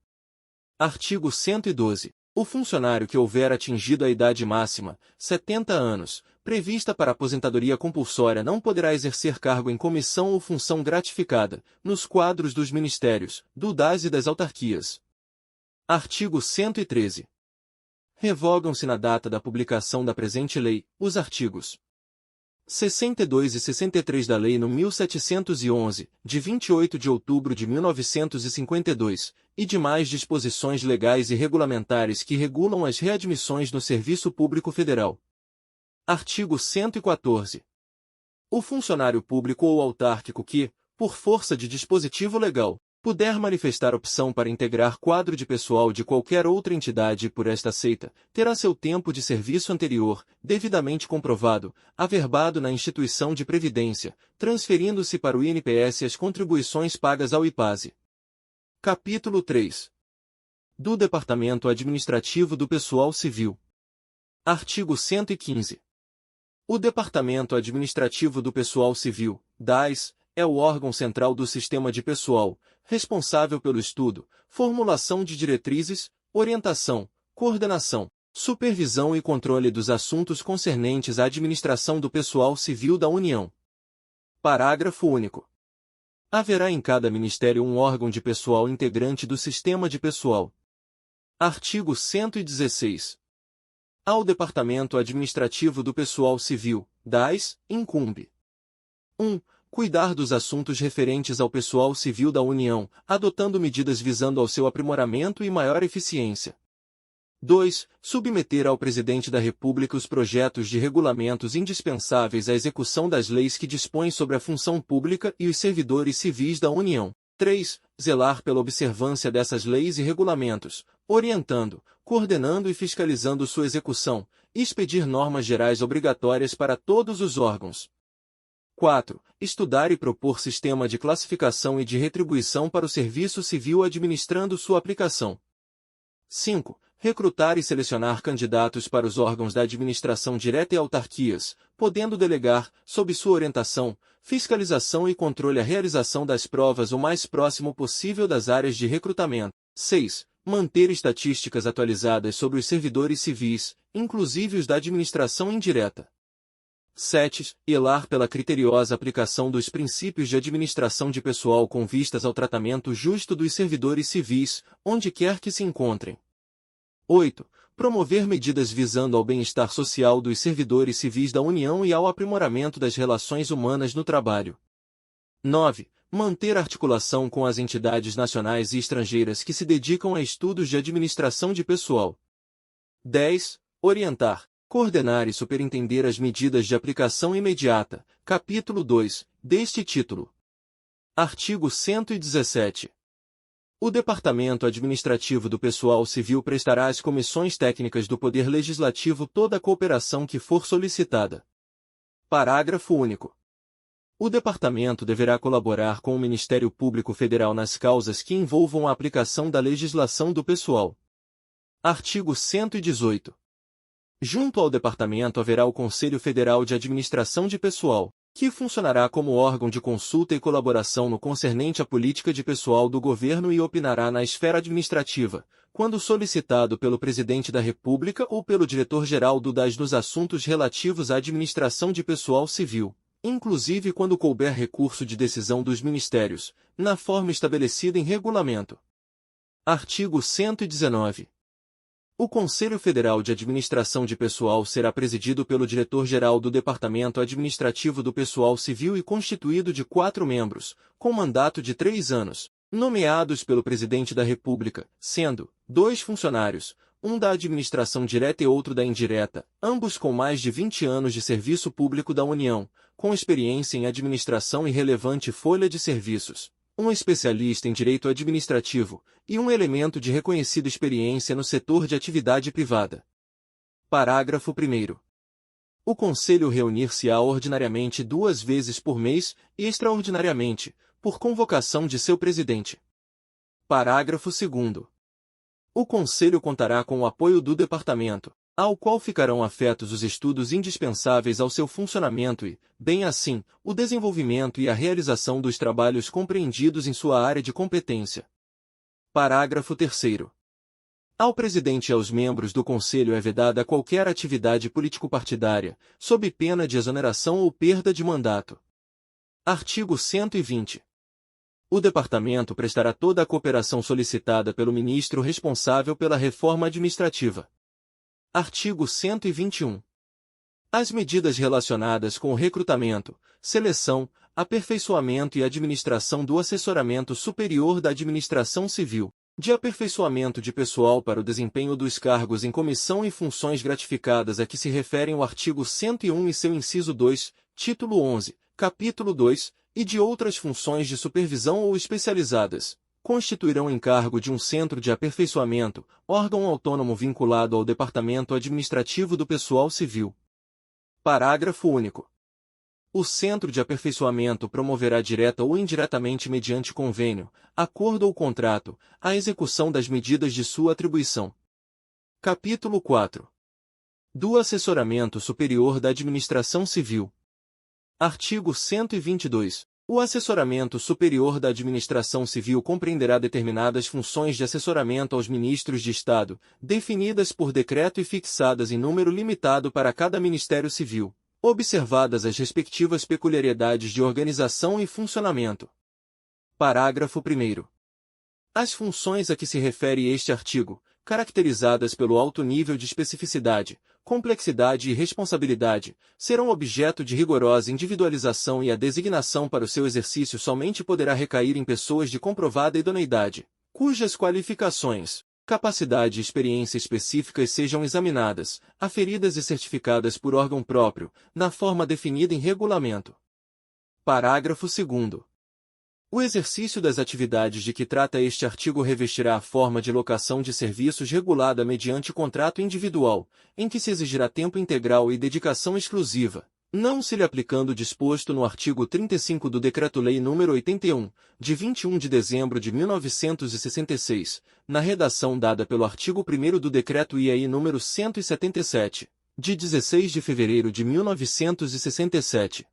Artigo 112. O funcionário que houver atingido a idade máxima, 70 anos, prevista para aposentadoria compulsória não poderá exercer cargo em comissão ou função gratificada, nos quadros dos ministérios, do DAS e das autarquias. Artigo 113. Revogam-se na data da publicação da presente lei, os artigos 62 e 63 da Lei nº 1711, de 28 de outubro de 1952, e demais disposições legais e regulamentares que regulam as readmissões no Serviço Público Federal. Artigo 114. O funcionário público ou autárquico que, por força de dispositivo legal, puder manifestar opção para integrar quadro de pessoal de qualquer outra entidade e por esta aceita, terá seu tempo de serviço anterior, devidamente comprovado, averbado na instituição de previdência, transferindo-se para o INPS as contribuições pagas ao IPASE. Capítulo 3. Do Departamento Administrativo do Pessoal Civil. Artigo 115. O Departamento Administrativo do Pessoal Civil, DAS, é o órgão central do sistema de pessoal, responsável pelo estudo, formulação de diretrizes, orientação, coordenação, supervisão e controle dos assuntos concernentes à administração do pessoal civil da União. Parágrafo único. Haverá em cada ministério um órgão de pessoal integrante do sistema de pessoal. Artigo 116. Ao Departamento Administrativo do Pessoal Civil, DAS, incumbe 1. Cuidar dos assuntos referentes ao pessoal civil da União, adotando medidas visando ao seu aprimoramento e maior eficiência. 2. Submeter ao Presidente da República os projetos de regulamentos indispensáveis à execução das leis que dispõem sobre a função pública e os servidores civis da União. 3. Zelar pela observância dessas leis e regulamentos, orientando, coordenando e fiscalizando sua execução, e expedir normas gerais obrigatórias para todos os órgãos. 4. Estudar e propor sistema de classificação e de retribuição para o serviço civil administrando sua aplicação. 5. Recrutar e selecionar candidatos para os órgãos da administração direta e autarquias, podendo delegar, sob sua orientação, fiscalização e controle a realização das provas o mais próximo possível das áreas de recrutamento. 6. Manter estatísticas atualizadas sobre os servidores civis, inclusive os da administração indireta. 7. Zelar pela criteriosa aplicação dos princípios de administração de pessoal com vistas ao tratamento justo dos servidores civis, onde quer que se encontrem. 8. Promover medidas visando ao bem-estar social dos servidores civis da União e ao aprimoramento das relações humanas no trabalho. 9. Manter articulação com as entidades nacionais e estrangeiras que se dedicam a estudos de administração de pessoal. 10. Orientar, coordenar e superintender as medidas de aplicação imediata. Capítulo 2, deste título. Artigo 117. O Departamento Administrativo do Pessoal Civil prestará às comissões técnicas do Poder Legislativo toda a cooperação que for solicitada. Parágrafo único. O Departamento deverá colaborar com o Ministério Público Federal nas causas que envolvam a aplicação da legislação do pessoal. Artigo 118. Junto ao Departamento haverá o Conselho Federal de Administração de Pessoal, que funcionará como órgão de consulta e colaboração no concernente à política de pessoal do governo e opinará na esfera administrativa, quando solicitado pelo Presidente da República ou pelo Diretor-Geral do DAS nos assuntos relativos à administração de pessoal civil, inclusive quando couber recurso de decisão dos ministérios, na forma estabelecida em regulamento. Artigo 119. O Conselho Federal de Administração de Pessoal será presidido pelo Diretor-Geral do Departamento Administrativo do Pessoal Civil e constituído de 4 membros, com mandato de 3 anos, nomeados pelo Presidente da República, sendo 2 funcionários, um da administração direta e outro da indireta, ambos com mais de 20 anos de serviço público da União, com experiência em administração e relevante folha de serviços, um especialista em direito administrativo e um elemento de reconhecida experiência no setor de atividade privada. Parágrafo 1º. O Conselho reunir-se-á ordinariamente 2 vezes por mês e extraordinariamente, por convocação de seu presidente. Parágrafo 2º. O Conselho contará com o apoio do Departamento, ao qual ficarão afetos os estudos indispensáveis ao seu funcionamento e, bem assim, o desenvolvimento e a realização dos trabalhos compreendidos em sua área de competência. Parágrafo 3º. Ao Presidente e aos membros do Conselho é vedada qualquer atividade político-partidária, sob pena de exoneração ou perda de mandato. Artigo 120. O Departamento prestará toda a cooperação solicitada pelo ministro responsável pela reforma administrativa. Artigo 121. As medidas relacionadas com o recrutamento, seleção, aperfeiçoamento e administração do assessoramento superior da administração civil, de aperfeiçoamento de pessoal para o desempenho dos cargos em comissão e funções gratificadas a que se referem o artigo 101 e seu inciso 2, título 11, capítulo 2, e de outras funções de supervisão ou especializadas, constituirão encargo de um centro de aperfeiçoamento, órgão autônomo vinculado ao Departamento Administrativo do Pessoal Civil. Parágrafo único. O Centro de Aperfeiçoamento promoverá direta ou indiretamente mediante convênio, acordo ou contrato, a execução das medidas de sua atribuição. Capítulo 4. Do Assessoramento Superior da Administração Civil. Artigo 122. O assessoramento superior da administração civil compreenderá determinadas funções de assessoramento aos ministros de Estado, definidas por decreto e fixadas em número limitado para cada Ministério Civil, observadas as respectivas peculiaridades de organização e funcionamento. Parágrafo 1º. As funções a que se refere este artigo, caracterizadas pelo alto nível de especificidade, complexidade e responsabilidade, serão objeto de rigorosa individualização e a designação para o seu exercício somente poderá recair em pessoas de comprovada idoneidade, cujas qualificações, capacidade e experiência específicas sejam examinadas, aferidas e certificadas por órgão próprio, na forma definida em regulamento. Parágrafo 2º. O exercício das atividades de que trata este artigo revestirá a forma de locação de serviços regulada mediante contrato individual, em que se exigirá tempo integral e dedicação exclusiva, não se lhe aplicando o disposto no artigo 35 do Decreto-Lei nº 81, de 21 de dezembro de 1966, na redação dada pelo artigo 1º do Decreto-IAI nº 177, de 16 de fevereiro de 1967.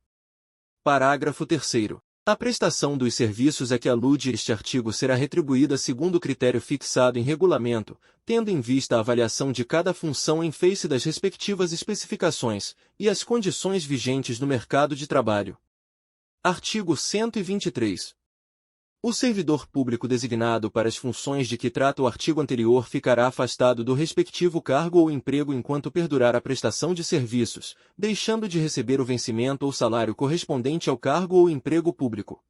Parágrafo 3º. A prestação dos serviços a que alude este artigo será retribuída segundo o critério fixado em regulamento, tendo em vista a avaliação de cada função em face das respectivas especificações e as condições vigentes no mercado de trabalho. Artigo 123. O servidor público designado para as funções de que trata o artigo anterior ficará afastado do respectivo cargo ou emprego enquanto perdurar a prestação de serviços, deixando de receber o vencimento ou salário correspondente ao cargo ou emprego público.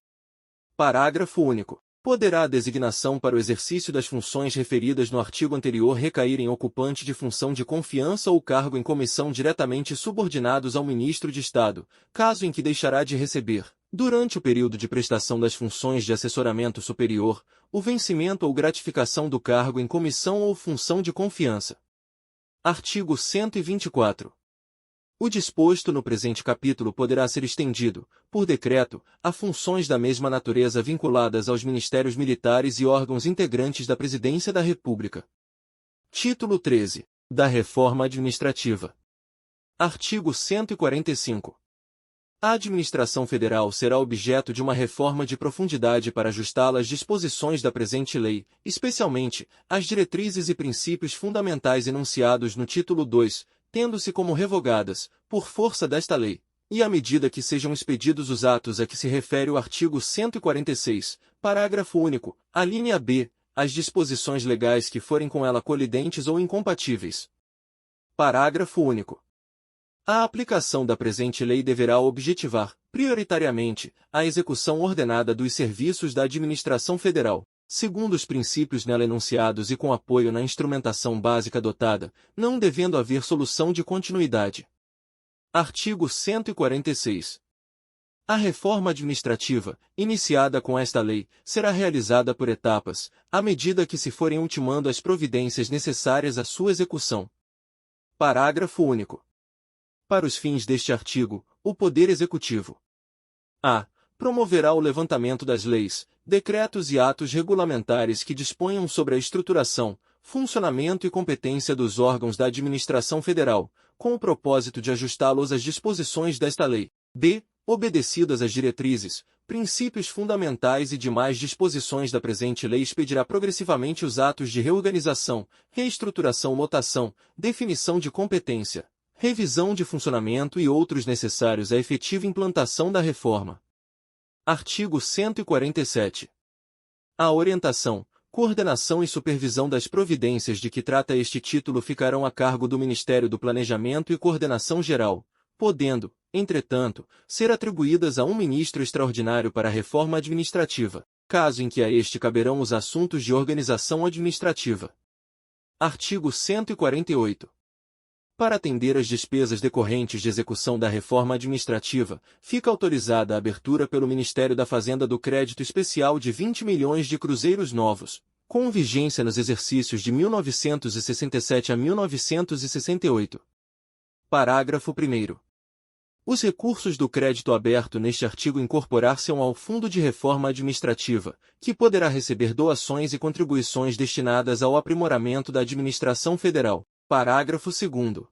Parágrafo único. Poderá a designação para o exercício das funções referidas no artigo anterior recair em ocupante de função de confiança ou cargo em comissão diretamente subordinados ao ministro de Estado, caso em que deixará de receber, durante o período de prestação das funções de assessoramento superior, o vencimento ou gratificação do cargo em comissão ou função de confiança. Artigo 124. O disposto no presente capítulo poderá ser estendido, por decreto, a funções da mesma natureza vinculadas aos ministérios militares e órgãos integrantes da Presidência da República. Título 13. Da Reforma Administrativa. Artigo 145. A administração federal será objeto de uma reforma de profundidade para ajustá-la às disposições da presente lei, especialmente, as diretrizes e princípios fundamentais enunciados no título 2, tendo-se como revogadas, por força desta lei, e à medida que sejam expedidos os atos a que se refere o artigo 146, parágrafo único, a linha B, as disposições legais que forem com ela colidentes ou incompatíveis. Parágrafo único. A aplicação da presente lei deverá objetivar, prioritariamente, a execução ordenada dos serviços da administração federal, segundo os princípios nela enunciados e com apoio na instrumentação básica adotada, não devendo haver solução de continuidade. Artigo 146. A reforma administrativa, iniciada com esta lei, será realizada por etapas, à medida que se forem ultimando as providências necessárias à sua execução. Parágrafo único. Para os fins deste artigo, o Poder Executivo a. Promoverá o levantamento das leis, decretos e atos regulamentares que disponham sobre a estruturação, funcionamento e competência dos órgãos da administração federal, com o propósito de ajustá-los às disposições desta lei. B. Obedecidas as diretrizes, princípios fundamentais e demais disposições da presente lei, expedirá progressivamente os atos de reorganização, reestruturação, lotação, definição de competência, revisão de funcionamento e outros necessários à efetiva implantação da reforma. Artigo 147. A orientação, coordenação e supervisão das providências de que trata este título ficarão a cargo do Ministério do Planejamento e Coordenação Geral, podendo, entretanto, ser atribuídas a um ministro extraordinário para a reforma administrativa, caso em que a este caberão os assuntos de organização administrativa. Artigo 148. Para atender às despesas decorrentes de execução da reforma administrativa, fica autorizada a abertura pelo Ministério da Fazenda do crédito especial de 20 milhões de cruzeiros novos, com vigência nos exercícios de 1967 a 1968. Parágrafo 1º. Os recursos do crédito aberto neste artigo incorporar-se-ão ao Fundo de Reforma Administrativa, que poderá receber doações e contribuições destinadas ao aprimoramento da administração federal. Parágrafo 2º.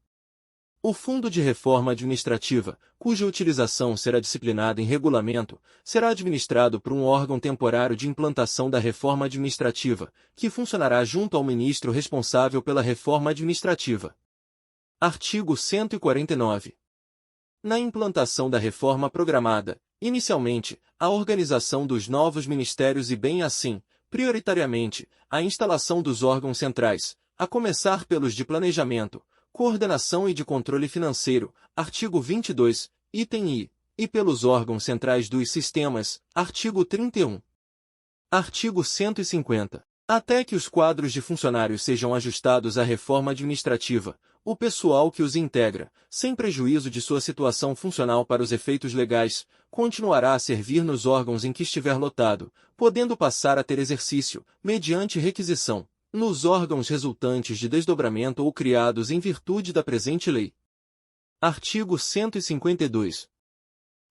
O Fundo de Reforma Administrativa, cuja utilização será disciplinada em regulamento, será administrado por um órgão temporário de implantação da reforma administrativa, que funcionará junto ao ministro responsável pela reforma administrativa. Artigo 149. Na implantação da reforma programada, inicialmente, a organização dos novos ministérios e bem assim, prioritariamente, a instalação dos órgãos centrais, a começar pelos de planejamento, coordenação e de controle financeiro, artigo 22, item I, e pelos órgãos centrais dos sistemas, artigo 31. Artigo 150. Até que os quadros de funcionários sejam ajustados à reforma administrativa, o pessoal que os integra, sem prejuízo de sua situação funcional para os efeitos legais, continuará a servir nos órgãos em que estiver lotado, podendo passar a ter exercício, mediante requisição, nos órgãos resultantes de desdobramento ou criados em virtude da presente lei. Artigo 152.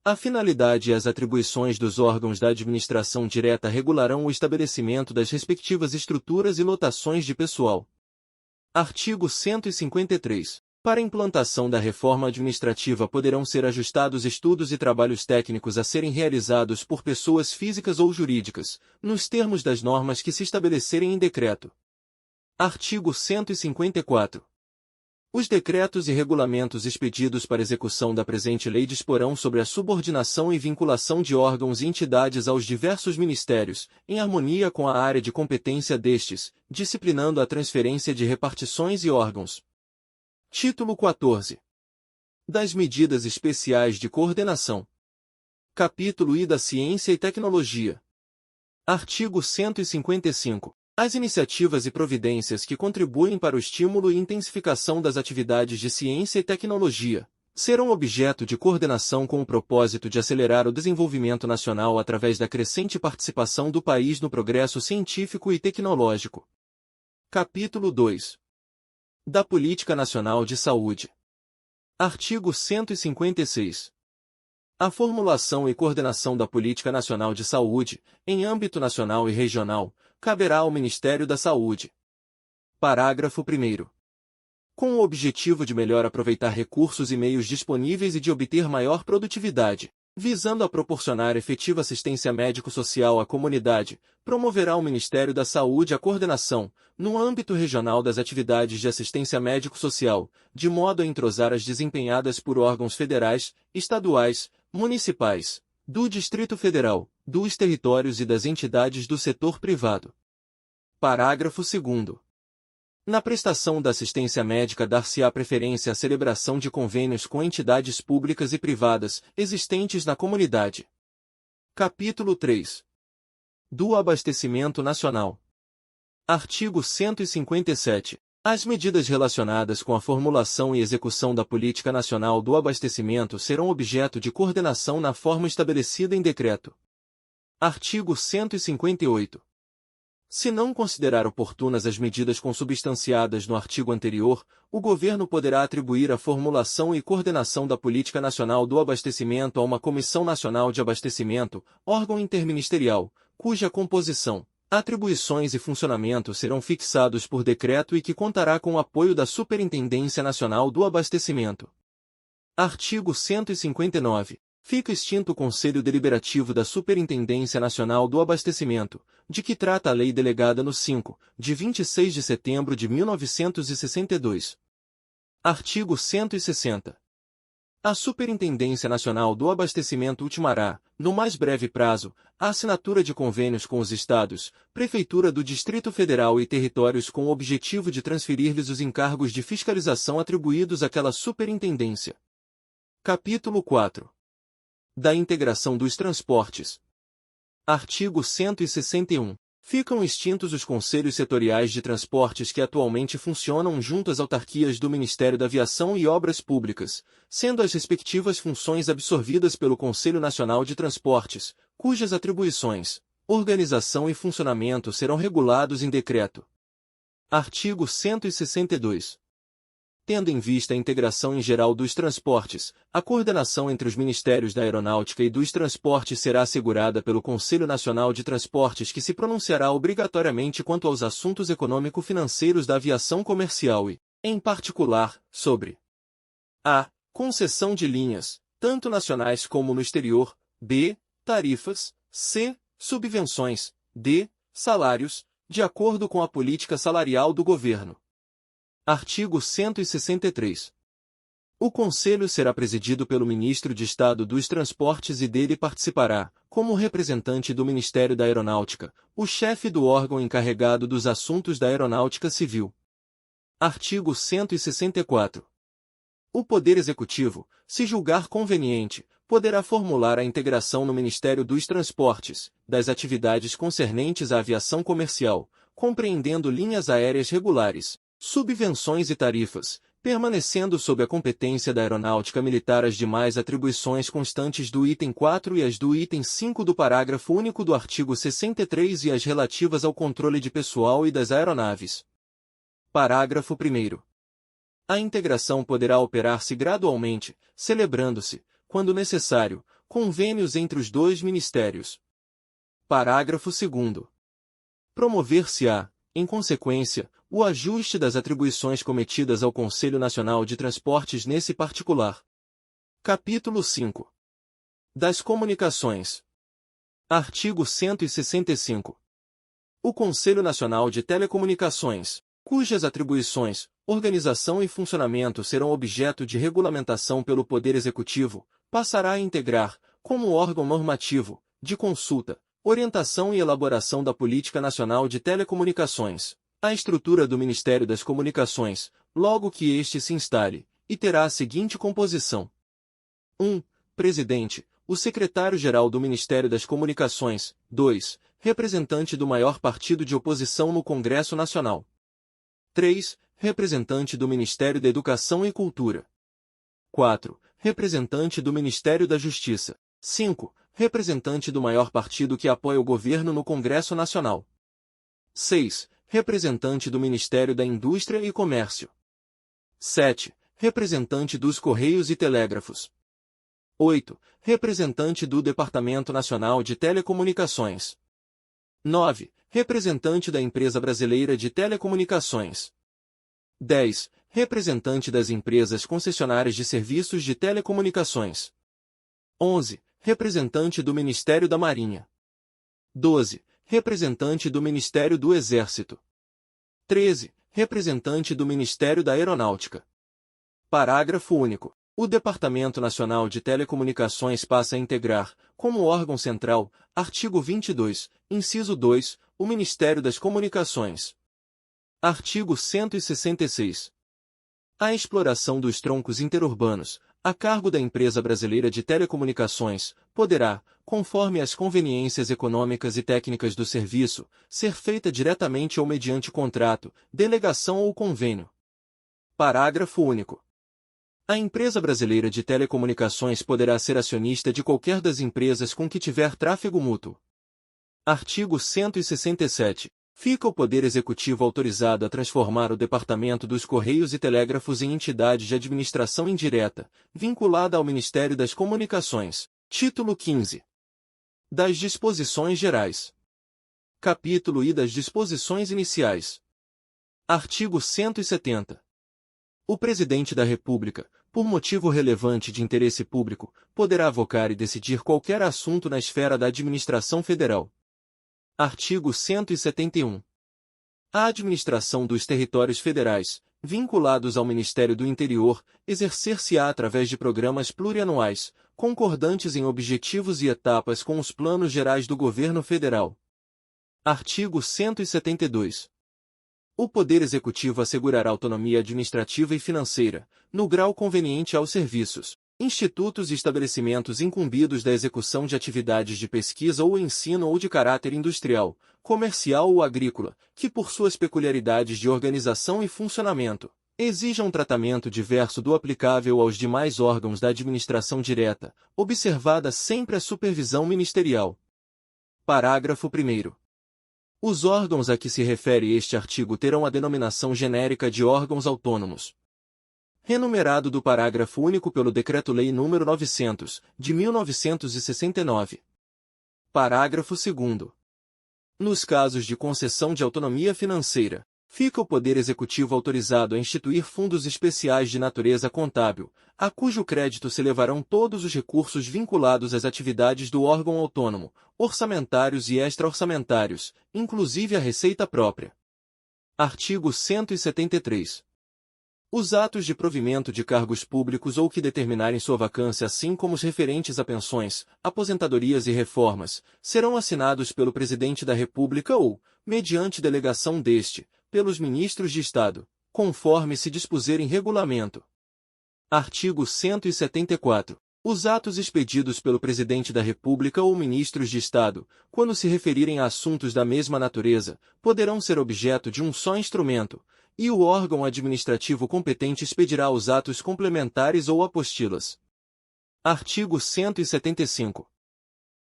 A finalidade e as atribuições dos órgãos da administração direta regularão o estabelecimento das respectivas estruturas e lotações de pessoal. Artigo 153. Para a implantação da reforma administrativa poderão ser ajustados estudos e trabalhos técnicos a serem realizados por pessoas físicas ou jurídicas, nos termos das normas que se estabelecerem em decreto. Artigo 154. Os decretos e regulamentos expedidos para execução da presente lei disporão sobre a subordinação e vinculação de órgãos e entidades aos diversos ministérios, em harmonia com a área de competência destes, disciplinando a transferência de repartições e órgãos. Título 14. Das medidas especiais de coordenação. Capítulo I da Ciência e Tecnologia. Artigo 155. As iniciativas e providências que contribuem para o estímulo e intensificação das atividades de ciência e tecnologia serão objeto de coordenação com o propósito de acelerar o desenvolvimento nacional através da crescente participação do país no progresso científico e tecnológico. Capítulo 2. Da Política Nacional de Saúde. Artigo 156. A formulação e coordenação da Política Nacional de Saúde, em âmbito nacional e regional, caberá ao Ministério da Saúde. Parágrafo 1º. Com o objetivo de melhor aproveitar recursos e meios disponíveis e de obter maior produtividade, visando a proporcionar efetiva assistência médico-social à comunidade, promoverá o Ministério da Saúde a coordenação, no âmbito regional das atividades de assistência médico-social, de modo a entrosar as desempenhadas por órgãos federais, estaduais, municipais, do Distrito Federal, dos territórios e das entidades do setor privado. Parágrafo 2º. Na prestação da assistência médica dar-se-á preferência à celebração de convênios com entidades públicas e privadas existentes na comunidade. Capítulo 3. Do abastecimento nacional. Artigo 157. As medidas relacionadas com a formulação e execução da Política Nacional do Abastecimento serão objeto de coordenação na forma estabelecida em decreto. Artigo 158. Se não considerar oportunas as medidas consubstanciadas no artigo anterior, o Governo poderá atribuir a formulação e coordenação da Política Nacional do Abastecimento a uma Comissão Nacional de Abastecimento, órgão interministerial, cuja composição, atribuições e funcionamento serão fixados por decreto e que contará com o apoio da Superintendência Nacional do Abastecimento. Artigo 159. Fica extinto o Conselho Deliberativo da Superintendência Nacional do Abastecimento, de que trata a Lei Delegada no 5, de 26 de setembro de 1962. Artigo 160. A Superintendência Nacional do Abastecimento ultimará, no mais breve prazo, a assinatura de convênios com os Estados, Prefeitura do Distrito Federal e territórios com o objetivo de transferir-lhes os encargos de fiscalização atribuídos àquela superintendência. Capítulo 4. Da integração dos transportes. Artigo 161. Ficam extintos os conselhos setoriais de transportes que atualmente funcionam junto às autarquias do Ministério da Aviação e Obras Públicas, sendo as respectivas funções absorvidas pelo Conselho Nacional de Transportes, cujas atribuições, organização e funcionamento serão regulados em decreto. Artigo 162. Tendo em vista a integração em geral dos transportes, a coordenação entre os Ministérios da Aeronáutica e dos Transportes será assegurada pelo Conselho Nacional de Transportes, que se pronunciará obrigatoriamente quanto aos assuntos econômico-financeiros da aviação comercial e, em particular, sobre a concessão de linhas, tanto nacionais como no exterior, b. tarifas, c. subvenções, d. salários, de acordo com a política salarial do governo. Artigo 163. O Conselho será presidido pelo Ministro de Estado dos Transportes e dele participará, como representante do Ministério da Aeronáutica, o chefe do órgão encarregado dos assuntos da aeronáutica civil. Artigo 164. O Poder Executivo, se julgar conveniente, poderá formular a integração no Ministério dos Transportes, das atividades concernentes à aviação comercial, compreendendo linhas aéreas regulares, subvenções e tarifas, permanecendo sob a competência da Aeronáutica Militar as demais atribuições constantes do item 4 e as do item 5 do parágrafo único do artigo 63 e as relativas ao controle de pessoal e das aeronaves. Parágrafo 1º. A integração poderá operar-se gradualmente, celebrando-se, quando necessário, convênios entre os dois ministérios. Parágrafo 2º. Promover-se-á, em consequência, o ajuste das atribuições cometidas ao Conselho Nacional de Transportes nesse particular. Capítulo 5. Das comunicações. Artigo 165. O Conselho Nacional de Telecomunicações, cujas atribuições, organização e funcionamento serão objeto de regulamentação pelo Poder Executivo, passará a integrar, como órgão normativo, de consulta, orientação e elaboração da Política Nacional de Telecomunicações, a estrutura do Ministério das Comunicações, logo que este se instale, e terá a seguinte composição. 1. Presidente, o secretário-geral do Ministério das Comunicações. 2. Representante do maior partido de oposição no Congresso Nacional. 3. Representante do Ministério da Educação e Cultura. 4. Representante do Ministério da Justiça. 5. Representante do maior partido que apoia o governo no Congresso Nacional. 6. Representante do Ministério da Indústria e Comércio. 7. Representante dos Correios e Telégrafos. 8. Representante do Departamento Nacional de Telecomunicações. 9. Representante da Empresa Brasileira de Telecomunicações. 10. Representante das empresas concessionárias de serviços de telecomunicações. 11. Representante do Ministério da Marinha. 12. Representante do Ministério do Exército. 13. Representante do Ministério da Aeronáutica. Parágrafo único. O Departamento Nacional de Telecomunicações passa a integrar, como órgão central, artigo 22, inciso 2, o Ministério das Comunicações. Artigo 166. A exploração dos troncos interurbanos, a cargo da Empresa Brasileira de Telecomunicações, poderá, conforme as conveniências econômicas e técnicas do serviço, ser feita diretamente ou mediante contrato, delegação ou convênio. Parágrafo único. A Empresa Brasileira de Telecomunicações poderá ser acionista de qualquer das empresas com que tiver tráfego mútuo. Artigo 167. Fica o Poder Executivo autorizado a transformar o Departamento dos Correios e Telégrafos em entidade de administração indireta, vinculada ao Ministério das Comunicações. Título 15. Das Disposições Gerais. Capítulo I das Disposições Iniciais. Artigo 170. O Presidente da República, por motivo relevante de interesse público, poderá avocar e decidir qualquer assunto na esfera da administração federal. Artigo 171. A administração dos territórios federais, vinculados ao Ministério do Interior, exercer-se-á através de programas plurianuais, concordantes em objetivos e etapas com os planos gerais do governo federal. Artigo 172. O Poder Executivo assegurará autonomia administrativa e financeira, no grau conveniente aos serviços, institutos e estabelecimentos incumbidos da execução de atividades de pesquisa ou ensino ou de caráter industrial, comercial ou agrícola, que por suas peculiaridades de organização e funcionamento, exijam tratamento diverso do aplicável aos demais órgãos da administração direta, observada sempre a supervisão ministerial. Parágrafo 1º. Os órgãos a que se refere este artigo terão a denominação genérica de órgãos autônomos. Renumerado do parágrafo único pelo Decreto-Lei nº 900, de 1969. Parágrafo 2º. Nos casos de concessão de autonomia financeira, fica o Poder Executivo autorizado a instituir fundos especiais de natureza contábil, a cujo crédito se levarão todos os recursos vinculados às atividades do órgão autônomo, orçamentários e extra-orçamentários, inclusive a receita própria. Artigo 173. Os atos de provimento de cargos públicos ou que determinarem sua vacância, assim como os referentes a pensões, aposentadorias e reformas, serão assinados pelo Presidente da República ou, mediante delegação deste, pelos ministros de Estado, conforme se dispuser em regulamento. Artigo 174. Os atos expedidos pelo Presidente da República ou ministros de Estado, quando se referirem a assuntos da mesma natureza, poderão ser objeto de um só instrumento, e o órgão administrativo competente expedirá os atos complementares ou apostilas. Artigo 175.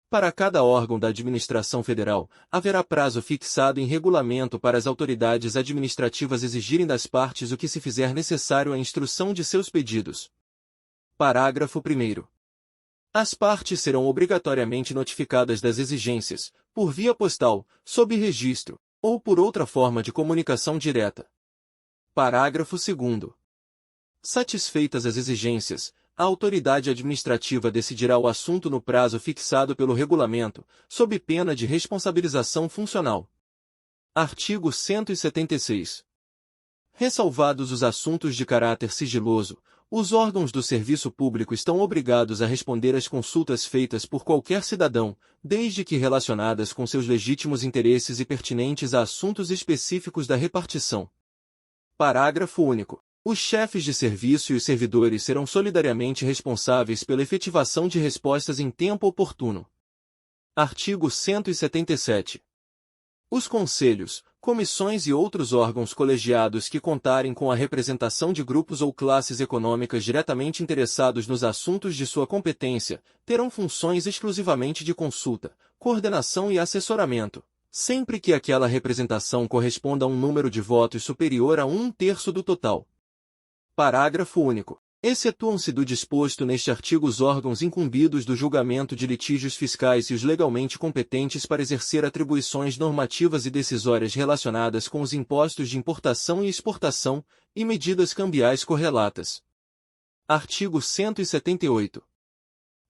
Para cada órgão da administração federal, haverá prazo fixado em regulamento para as autoridades administrativas exigirem das partes o que se fizer necessário à instrução de seus pedidos. Parágrafo 1º. As partes serão obrigatoriamente notificadas das exigências, por via postal, sob registro, ou por outra forma de comunicação direta. Parágrafo 2º. Satisfeitas as exigências, a autoridade administrativa decidirá o assunto no prazo fixado pelo regulamento, sob pena de responsabilização funcional. Artigo 176. Ressalvados os assuntos de caráter sigiloso, os órgãos do serviço público estão obrigados a responder às consultas feitas por qualquer cidadão, desde que relacionadas com seus legítimos interesses e pertinentes a assuntos específicos da repartição. Parágrafo único. Os chefes de serviço e os servidores serão solidariamente responsáveis pela efetivação de respostas em tempo oportuno. Artigo 177. Os conselhos, comissões e outros órgãos colegiados que contarem com a representação de grupos ou classes econômicas diretamente interessados nos assuntos de sua competência, terão funções exclusivamente de consulta, coordenação e assessoramento, sempre que aquela representação corresponda a um número de votos superior a 1/3 do total. Parágrafo único. Excetuam-se do disposto neste artigo os órgãos incumbidos do julgamento de litígios fiscais e os legalmente competentes para exercer atribuições normativas e decisórias relacionadas com os impostos de importação e exportação, e medidas cambiais correlatas. Artigo 178.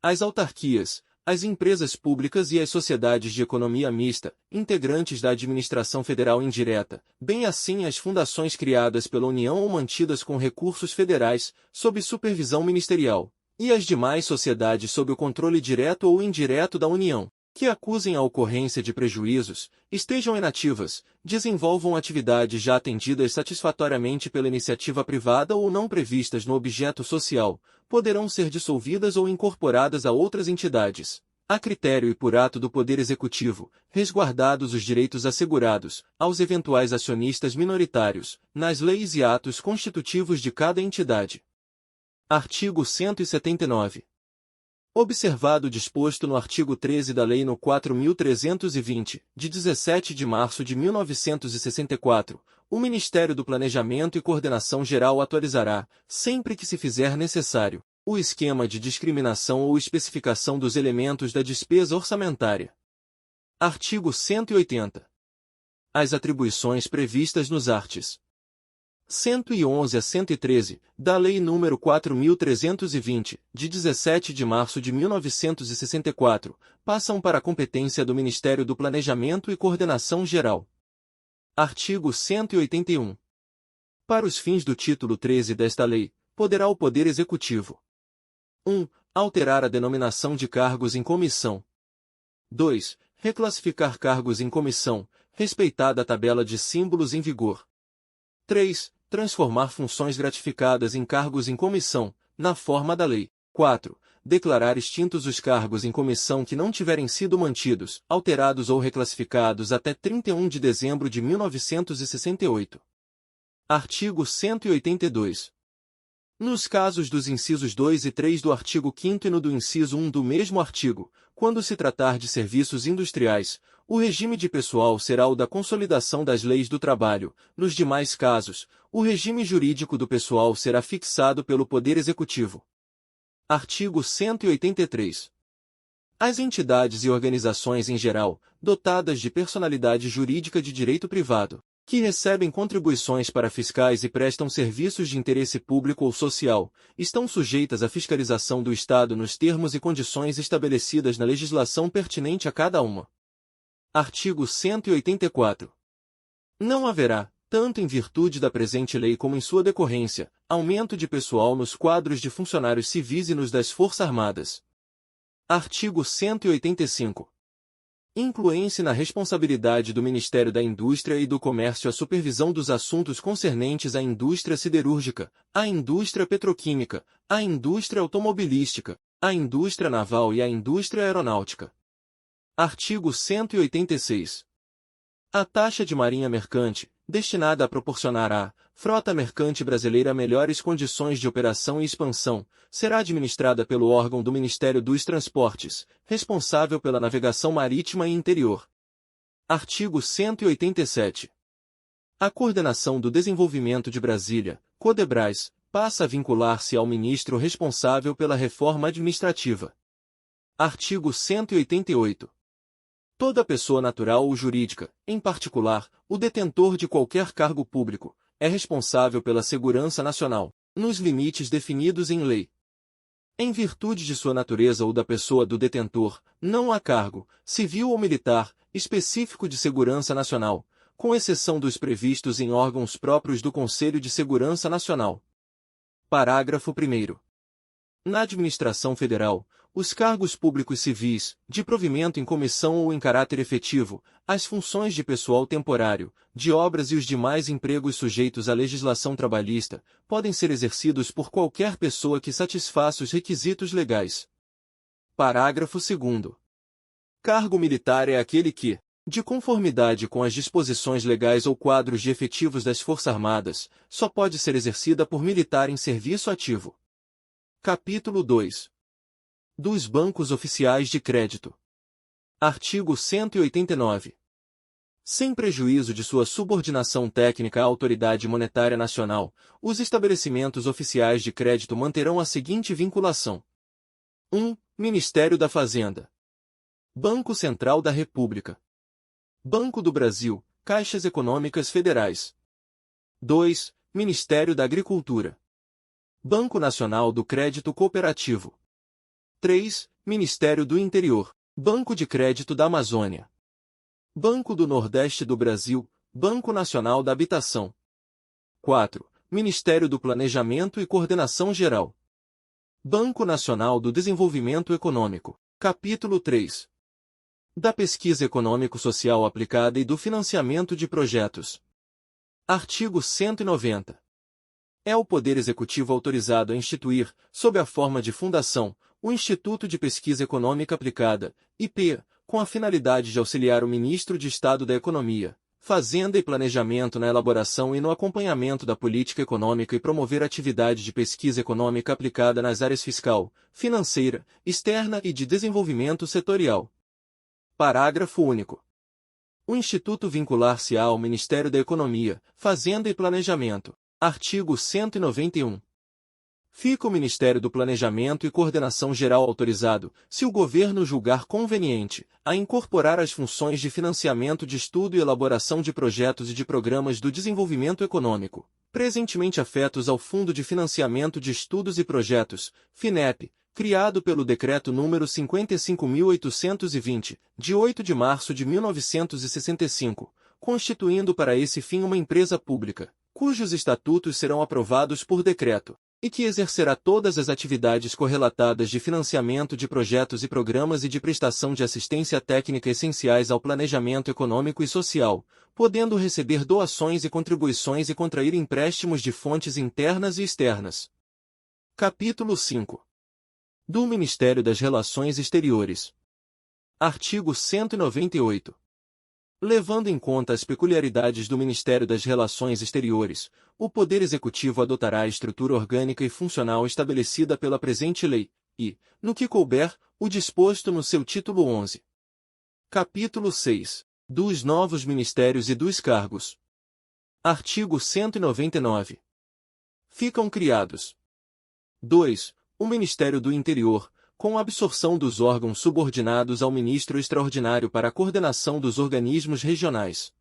As autarquias, as empresas públicas e as sociedades de economia mista, integrantes da administração federal indireta, bem assim as fundações criadas pela União ou mantidas com recursos federais, sob supervisão ministerial, e as demais sociedades sob o controle direto ou indireto da União, que acusem a ocorrência de prejuízos, estejam inativas, desenvolvam atividades já atendidas satisfatoriamente pela iniciativa privada ou não previstas no objeto social, poderão ser dissolvidas ou incorporadas a outras entidades, a critério e por ato do Poder Executivo, resguardados os direitos assegurados aos eventuais acionistas minoritários, nas leis e atos constitutivos de cada entidade. Artigo 179. Observado o disposto no artigo 13 da Lei nº 4.320, de 17 de março de 1964, o Ministério do Planejamento e Coordenação Geral atualizará, sempre que se fizer necessário, o esquema de discriminação ou especificação dos elementos da despesa orçamentária. Artigo 180. As atribuições previstas nos arts. 111 a 113, da Lei nº 4.320, de 17 de março de 1964, passam para a competência do Ministério do Planejamento e Coordenação Geral. Artigo 181. Para os fins do título 13 desta lei, poderá o Poder Executivo: 1. Alterar a denominação de cargos em comissão. 2. Reclassificar cargos em comissão, respeitada a tabela de símbolos em vigor. 3. Transformar funções gratificadas em cargos em comissão, na forma da lei. 4. Declarar extintos os cargos em comissão que não tiverem sido mantidos, alterados ou reclassificados até 31 de dezembro de 1968. Artigo 182. Nos casos dos incisos 2 e 3 do artigo 5º e no do inciso 1 do mesmo artigo, quando se tratar de serviços industriais, o regime de pessoal será o da Consolidação das Leis do Trabalho. Nos demais casos, o regime jurídico do pessoal será fixado pelo Poder Executivo. Artigo 183. As entidades e organizações em geral, dotadas de personalidade jurídica de direito privado, que recebem contribuições para fiscais e prestam serviços de interesse público ou social, estão sujeitas à fiscalização do Estado nos termos e condições estabelecidas na legislação pertinente a cada uma. Artigo 184. Não haverá, tanto em virtude da presente lei como em sua decorrência, aumento de pessoal nos quadros de funcionários civis e nos das Forças Armadas. Artigo 185. Inclui-se na responsabilidade do Ministério da Indústria e do Comércio a supervisão dos assuntos concernentes à indústria siderúrgica, à indústria petroquímica, à indústria automobilística, à indústria naval e à indústria aeronáutica. Artigo 186. A taxa de marinha mercante, destinada a proporcionar à frota mercante brasileira melhores condições de operação e expansão, será administrada pelo órgão do Ministério dos Transportes, responsável pela navegação marítima e interior. Artigo 187. A coordenação do desenvolvimento de Brasília, Codebras, passa a vincular-se ao ministro responsável pela reforma administrativa. Artigo 188. Toda pessoa natural ou jurídica, em particular, o detentor de qualquer cargo público, é responsável pela segurança nacional, nos limites definidos em lei. Em virtude de sua natureza ou da pessoa do detentor, não há cargo, civil ou militar, específico de segurança nacional, com exceção dos previstos em órgãos próprios do Conselho de Segurança Nacional. Parágrafo 1º. Na administração federal, os cargos públicos civis, de provimento em comissão ou em caráter efetivo, as funções de pessoal temporário, de obras e os demais empregos sujeitos à legislação trabalhista, podem ser exercidos por qualquer pessoa que satisfaça os requisitos legais. Parágrafo 2º. Cargo militar é aquele que, de conformidade com as disposições legais ou quadros de efetivos das Forças Armadas, só pode ser exercida por militar em serviço ativo. Capítulo 2. Dos bancos oficiais de crédito. Artigo 189. Sem prejuízo de sua subordinação técnica à Autoridade Monetária Nacional, os estabelecimentos oficiais de crédito manterão a seguinte vinculação: 1. Ministério da Fazenda. Banco Central da República. Banco do Brasil, Caixas Econômicas Federais. 2. Ministério da Agricultura. Banco Nacional do Crédito Cooperativo. 3. Ministério do Interior, Banco de Crédito da Amazônia. Banco do Nordeste do Brasil, Banco Nacional da Habitação. 4. Ministério do Planejamento e Coordenação Geral. Banco Nacional do Desenvolvimento Econômico. Capítulo 3. da pesquisa econômico-social aplicada e do financiamento de projetos. Artigo 190. É o Poder Executivo autorizado a instituir, sob a forma de fundação, o Instituto de Pesquisa Econômica Aplicada, IP, com a finalidade de auxiliar o Ministro de Estado da Economia, Fazenda e Planejamento na elaboração e no acompanhamento da política econômica e promover atividade de pesquisa econômica aplicada nas áreas fiscal, financeira, externa e de desenvolvimento setorial. Parágrafo único. O Instituto vincular-se-á ao Ministério da Economia, Fazenda e Planejamento. Artigo 191. Fica o Ministério do Planejamento e Coordenação Geral autorizado, se o Governo julgar conveniente, a incorporar as funções de financiamento de estudo e elaboração de projetos e de programas do desenvolvimento econômico, presentemente afetos ao Fundo de Financiamento de Estudos e Projetos, FINEP, criado pelo Decreto nº 55.820, de 8 de março de 1965, constituindo para esse fim uma empresa pública, cujos estatutos serão aprovados por decreto, e que exercerá todas as atividades correlatadas de financiamento de projetos e programas e de prestação de assistência técnica essenciais ao planejamento econômico e social, podendo receber doações e contribuições e contrair empréstimos de fontes internas e externas. Capítulo 5. Do Ministério das Relações Exteriores. Artigo 198. Levando em conta as peculiaridades do Ministério das Relações Exteriores, o Poder Executivo adotará a estrutura orgânica e funcional estabelecida pela presente lei, e, no que couber, o disposto no seu título 11. Capítulo 6. Dos novos ministérios e dos cargos. Artigo 199. Ficam criados: 2. O Ministério do Interior, com a absorção dos órgãos subordinados ao Ministro Extraordinário para a coordenação dos organismos regionais.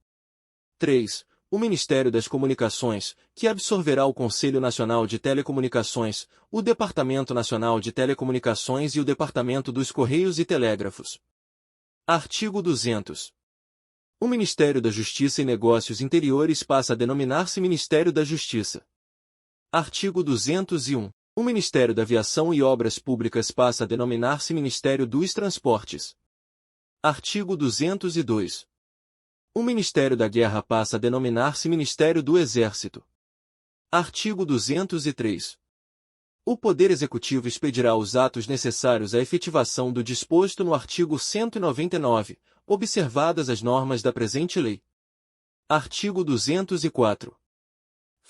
3. O Ministério das Comunicações, que absorverá o Conselho Nacional de Telecomunicações, o Departamento Nacional de Telecomunicações e o Departamento dos Correios e Telégrafos. Artigo 200. O Ministério da Justiça e Negócios Interiores passa a denominar-se Ministério da Justiça. Artigo 201. O Ministério da Aviação e Obras Públicas passa a denominar-se Ministério dos Transportes. Artigo 202. O Ministério da Guerra passa a denominar-se Ministério do Exército. Artigo 203. O Poder Executivo expedirá os atos necessários à efetivação do disposto no artigo 199, observadas as normas da presente lei. Artigo 204.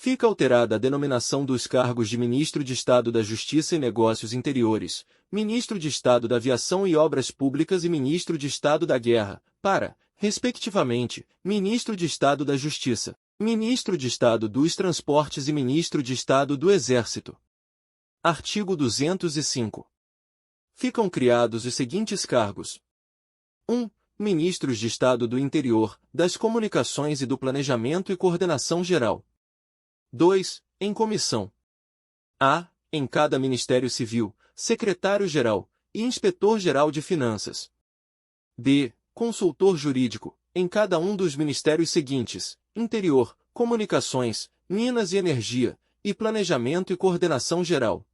Fica alterada a denominação dos cargos de Ministro de Estado da Justiça e Negócios Interiores, Ministro de Estado da Aviação e Obras Públicas e Ministro de Estado da Guerra, para, respectivamente, Ministro de Estado da Justiça, Ministro de Estado dos Transportes e Ministro de Estado do Exército. Artigo 205. Ficam criados os seguintes cargos: 1. Ministros de Estado do Interior, das Comunicações e do Planejamento e Coordenação Geral. 2. Em comissão. A. Em cada Ministério Civil, Secretário-Geral e Inspetor-Geral de Finanças. B. Consultor jurídico, em cada um dos ministérios seguintes: Interior, Comunicações, Minas e Energia, e Planejamento e Coordenação Geral.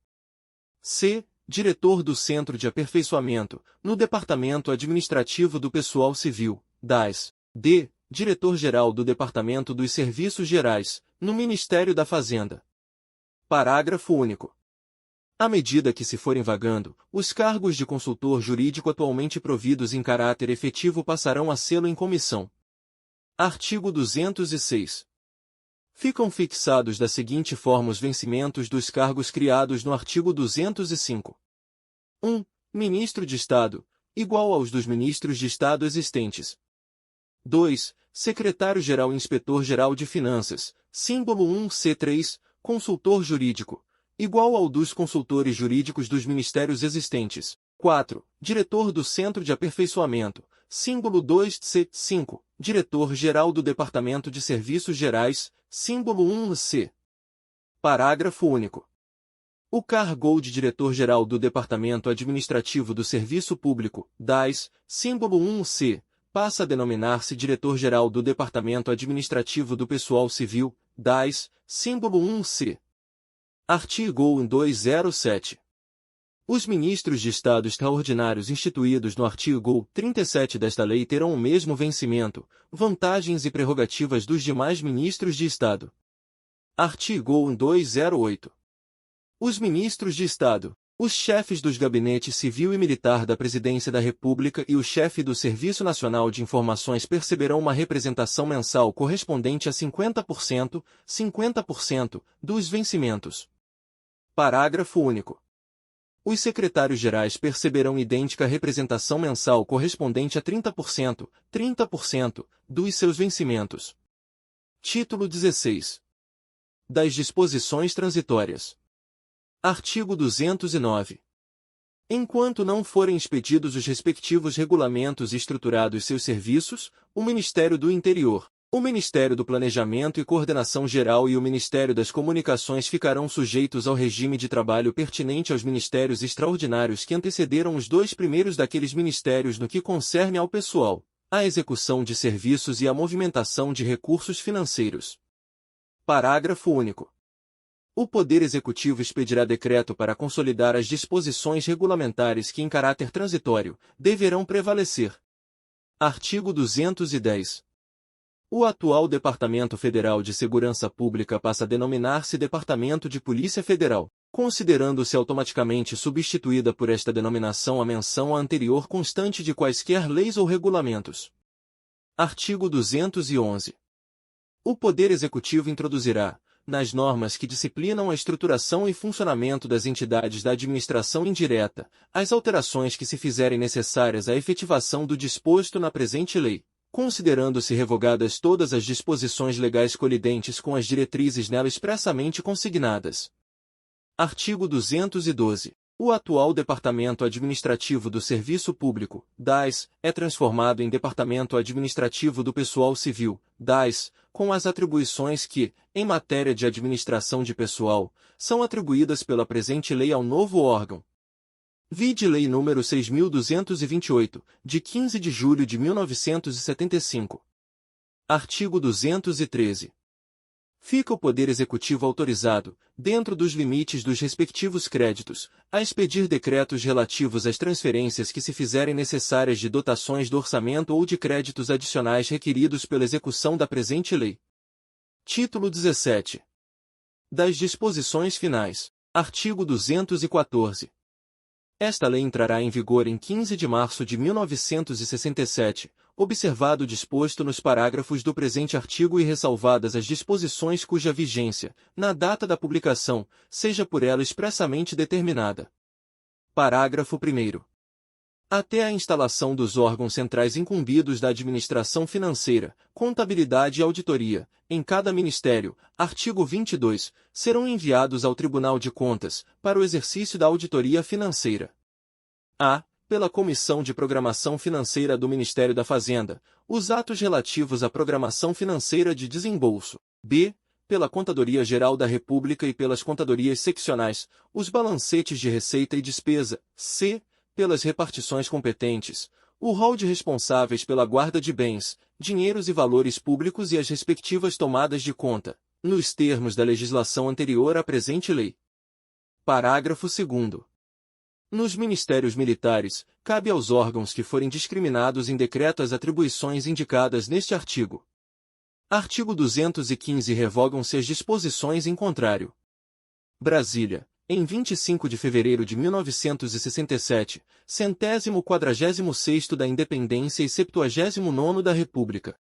C. Diretor do Centro de Aperfeiçoamento, no Departamento Administrativo do Pessoal Civil, DAS. D. Diretor-Geral do Departamento dos Serviços Gerais, no Ministério da Fazenda. Parágrafo único. À medida que se forem vagando, os cargos de consultor jurídico atualmente providos em caráter efetivo passarão a sê-lo em comissão. Artigo 206. Ficam fixados da seguinte forma os vencimentos dos cargos criados no artigo 205. 1. Ministro de Estado, igual aos dos ministros de Estado existentes. 2. Secretário-Geral e Inspetor-Geral de Finanças, símbolo 1C3, consultor jurídico, igual ao dos consultores jurídicos dos ministérios existentes. 4. Diretor do Centro de Aperfeiçoamento, símbolo 2C5, Diretor-Geral do Departamento de Serviços Gerais, símbolo 1C. Parágrafo único. O cargo de Diretor-Geral do Departamento Administrativo do Serviço Público, DAS, símbolo 1C, passa a denominar-se Diretor-Geral do Departamento Administrativo do Pessoal Civil, DAS, símbolo 1C. Artigo 207. Os ministros de Estado extraordinários instituídos no artigo 37 desta lei terão o mesmo vencimento, vantagens e prerrogativas dos demais ministros de Estado. Artigo 208. Os ministros de Estado, os chefes dos gabinetes civil e militar da Presidência da República e o chefe do Serviço Nacional de Informações perceberão uma representação mensal correspondente a 50% dos vencimentos. Parágrafo único. Os secretários-gerais perceberão idêntica representação mensal correspondente a 30% dos seus vencimentos. Título 16. Das disposições transitórias. Artigo 209. Enquanto não forem expedidos os respectivos regulamentos e estruturados seus serviços, o Ministério do Interior, o Ministério do Planejamento e Coordenação Geral e o Ministério das Comunicações ficarão sujeitos ao regime de trabalho pertinente aos ministérios extraordinários que antecederam os dois primeiros daqueles ministérios no que concerne ao pessoal, à execução de serviços e à movimentação de recursos financeiros. Parágrafo único. O Poder Executivo expedirá decreto para consolidar as disposições regulamentares que, em caráter transitório, deverão prevalecer. Artigo 210. O atual Departamento Federal de Segurança Pública passa a denominar-se Departamento de Polícia Federal, considerando-se automaticamente substituída por esta denominação a menção anterior constante de quaisquer leis ou regulamentos. Artigo 211. O Poder Executivo introduzirá, nas normas que disciplinam a estruturação e funcionamento das entidades da administração indireta, as alterações que se fizerem necessárias à efetivação do disposto na presente lei, considerando-se revogadas todas as disposições legais colidentes com as diretrizes nela expressamente consignadas. Artigo 212. O atual Departamento Administrativo do Serviço Público, DAS, é transformado em Departamento Administrativo do Pessoal Civil, DAS, com as atribuições que, em matéria de administração de pessoal, são atribuídas pela presente lei ao novo órgão. Vide Lei nº 6.228, de 15 de julho de 1975. Artigo 213. Fica o Poder Executivo autorizado, dentro dos limites dos respectivos créditos, a expedir decretos relativos às transferências que se fizerem necessárias de dotações do orçamento ou de créditos adicionais requeridos pela execução da presente lei. Título 17. Das disposições finais. Artigo 214. Esta lei entrará em vigor em 15 de março de 1967, observado o disposto nos parágrafos do presente artigo e ressalvadas as disposições cuja vigência, na data da publicação, seja por ela expressamente determinada. Parágrafo 1º. Até a instalação dos órgãos centrais incumbidos da administração financeira, contabilidade e auditoria, em cada ministério, artigo 22, serão enviados ao Tribunal de Contas, para o exercício da auditoria financeira. A. Pela Comissão de Programação Financeira do Ministério da Fazenda, os atos relativos à programação financeira de desembolso. B. Pela Contadoria Geral da República e pelas contadorias seccionais, os balancetes de receita e despesa. C. Pelas repartições competentes, o rol de responsáveis pela guarda de bens, dinheiros e valores públicos e as respectivas tomadas de conta, nos termos da legislação anterior à presente lei. Parágrafo 2º. Nos ministérios militares, cabe aos órgãos que forem discriminados em decreto as atribuições indicadas neste artigo. Artigo 215. Revogam-se as disposições em contrário. Brasília, em 25 de fevereiro de 1967, 146º da Independência e 79º da República.